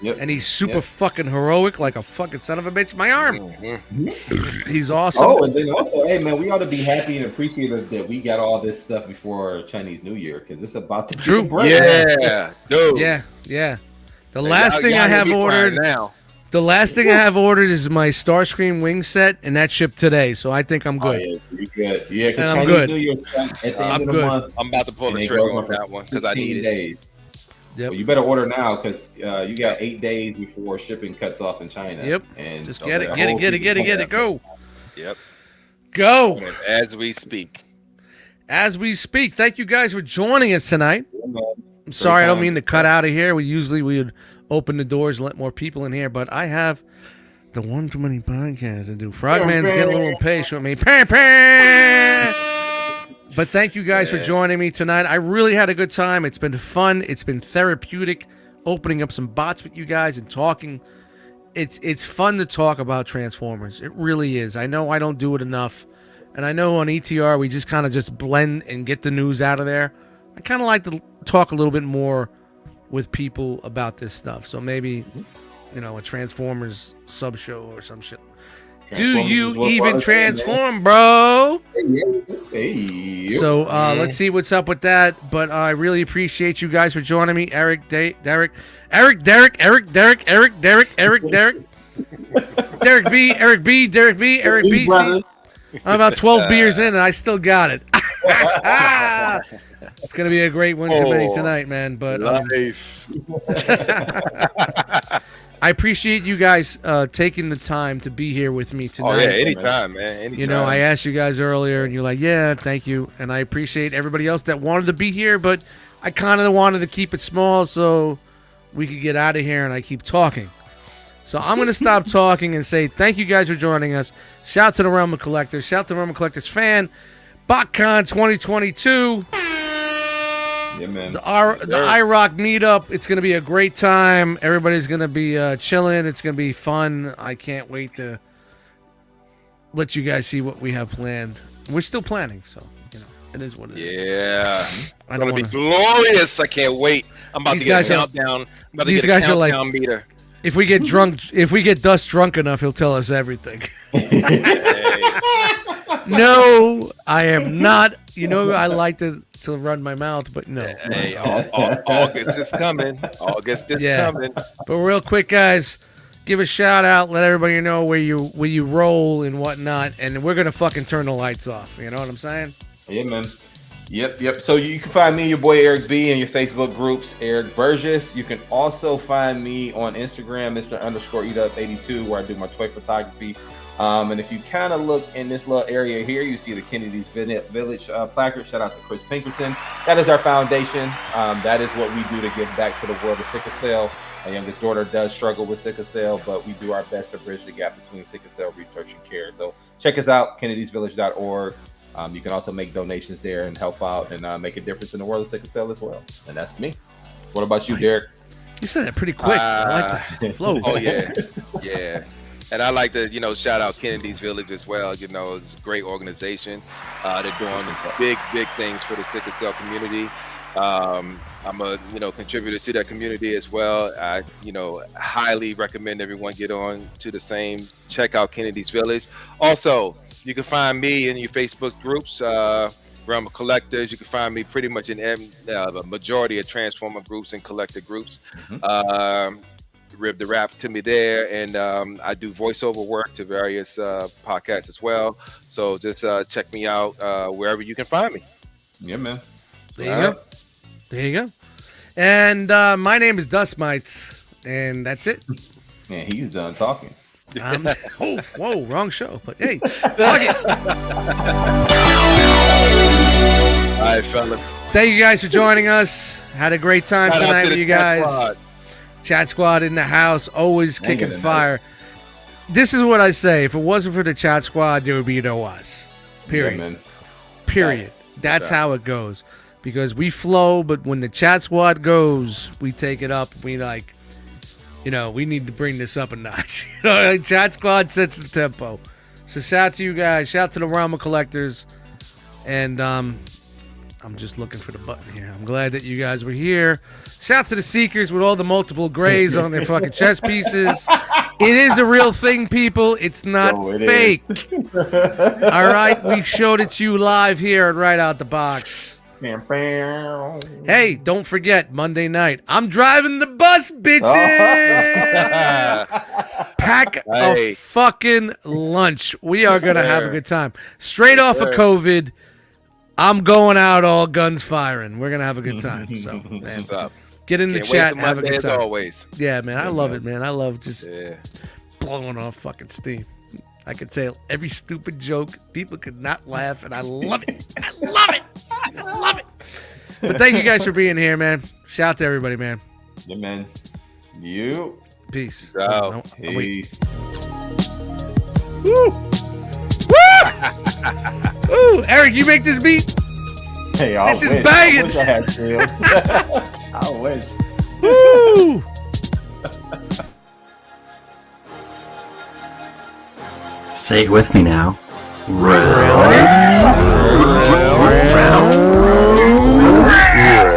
Yep. And he's super fucking heroic, like a fucking son of a bitch. My arm. He's awesome. Oh, and then also, hey, man, we ought to be happy and appreciative that we got all this stuff before Chinese New Year because it's about to True. Yeah. Dude. Yeah. The last thing I have ordered now. The last thing I have ordered is my Starscream Wing Set, and that shipped today, so I think I'm good. Oh, yeah, you're good. Yeah, and I'm good. I'm good. I'm about to pull the trigger on that one because I need it. Yep. Well, you better order now because you got 8 days before shipping cuts off in China. Yep. And just get it. Go. Yep. Go. As we speak. Thank you guys for joining us tonight. I'm sorry, I don't mean to cut out of here. We would open the doors and let more people in here, but I have the one too many podcasts to do. Frogman's getting a little impatient with me. But thank you guys for joining me tonight. I really had a good time. It's been fun. It's been therapeutic opening up some bots with you guys and talking. It's fun to talk about Transformers. It really is. I know I don't do it enough. And I know on ETR we just kind of just blend and get the news out of there. I kind of like to talk a little bit more with people about this stuff. So maybe, a Transformers sub show or some shit. Do you even transform, bro? Hey. So let's see what's up with that. But I really appreciate you guys for joining me. Derek B, Derek B. I'm about 12 beers in and I still got it. It's gonna be a great one too many tonight, man. But I appreciate you guys taking the time to be here with me tonight. Oh yeah, anytime, man. Anytime. I asked you guys earlier, and you're like, "Yeah, thank you." And I appreciate everybody else that wanted to be here, but I kind of wanted to keep it small so we could get out of here, and I keep talking. So I'm gonna stop talking and say thank you guys for joining us. Shout to the Realm of Collectors. Shout to the Realm of Collectors fan. BotCon 2022. Yeah, man. The R.O.C meetup. It's gonna be a great time. Everybody's gonna be chilling. It's gonna be fun. I can't wait to let you guys see what we have planned. We're still planning, so it is what it is. Yeah, it's gonna be glorious. I can't wait. I'm about to get a countdown. These guys are like, if we get Dust drunk enough, he'll tell us everything. No, I am not. You know, I like to run my mouth, but no. Hey, August is coming. August is coming. But real quick, guys, give a shout out. Let everybody know where you roll and whatnot, and we're gonna fucking turn the lights off. You know what I'm saying? Yeah, man. Yep. So you can find me, your boy Eric B, in your Facebook groups, Eric Burgess. You can also find me on Instagram, Mr_EatUp82, where I do my toy photography. And if you kind of look in this little area here, you see the Kennedy's Village placard. Shout out to Chris Pinkerton. That is our foundation. That is what we do to give back to the world of sickle cell. My youngest daughter does struggle with sickle cell, but we do our best to bridge the gap between sickle cell research and care. So check us out, kennedysvillage.org. You can also make donations there and help out and make a difference in the world of sickle cell as well. And that's me. What about you, Derek? You said that pretty quick. I like that flow. Oh, yeah. And I like to, shout out Kennedy's Village as well. It's a great organization. They're doing big things for the sickle cell community. I'm a, contributor to that community as well. I, highly recommend everyone get on to the same. Check out Kennedy's Village. Also, you can find me in your Facebook groups, Realm of Collectors. You can find me pretty much in a majority of Transformer groups and collector groups. Rib the Rap to me there, and I do voiceover work to various podcasts as well. So just check me out wherever you can find me. Yeah, man. There you go. And my name is Dustmightz, and that's it. Man, he's done talking. Whoa, wrong show. But hey, fuck it. All right, fellas. Thank you guys for joining us. Had a great time tonight with you guys. Chat Squad in the house, always kicking fire. This is what I say. If it wasn't for the Chat Squad, there would be no us. Period. Yeah, period. That's how it goes. Because we flow, but when the Chat Squad goes, we take it up. We we need to bring this up a notch. Chat Squad sets the tempo. So shout out to you guys. Shout out to the Realm of Collectors. And I'm just looking for the button here. I'm glad that you guys were here. Shout out to the Seekers with all the multiple grays on their fucking chest pieces. It is a real thing, people. It's not fake. All right? We showed it to you live here right out the box. Hey, don't forget, Monday night, I'm driving the bus, bitches! Pack a fucking lunch. We are going to have a good time. Straight off of COVID, I'm going out all guns firing. We're going to have a good time. So, man, get in the chat and have a good time. Always. Yeah, man, I love it, man. I love just blowing off fucking steam. I could say every stupid joke. People could not laugh, and I love it. I love it. I love it. But thank you guys for being here, man. Shout out to everybody, man. Yeah, man. You. Peace. Peace. Woo! Woo! Ooh, Eric, you make this beat? Hey, this is banging. I wish I had skills. I wish. Woo! Say it with me now. Round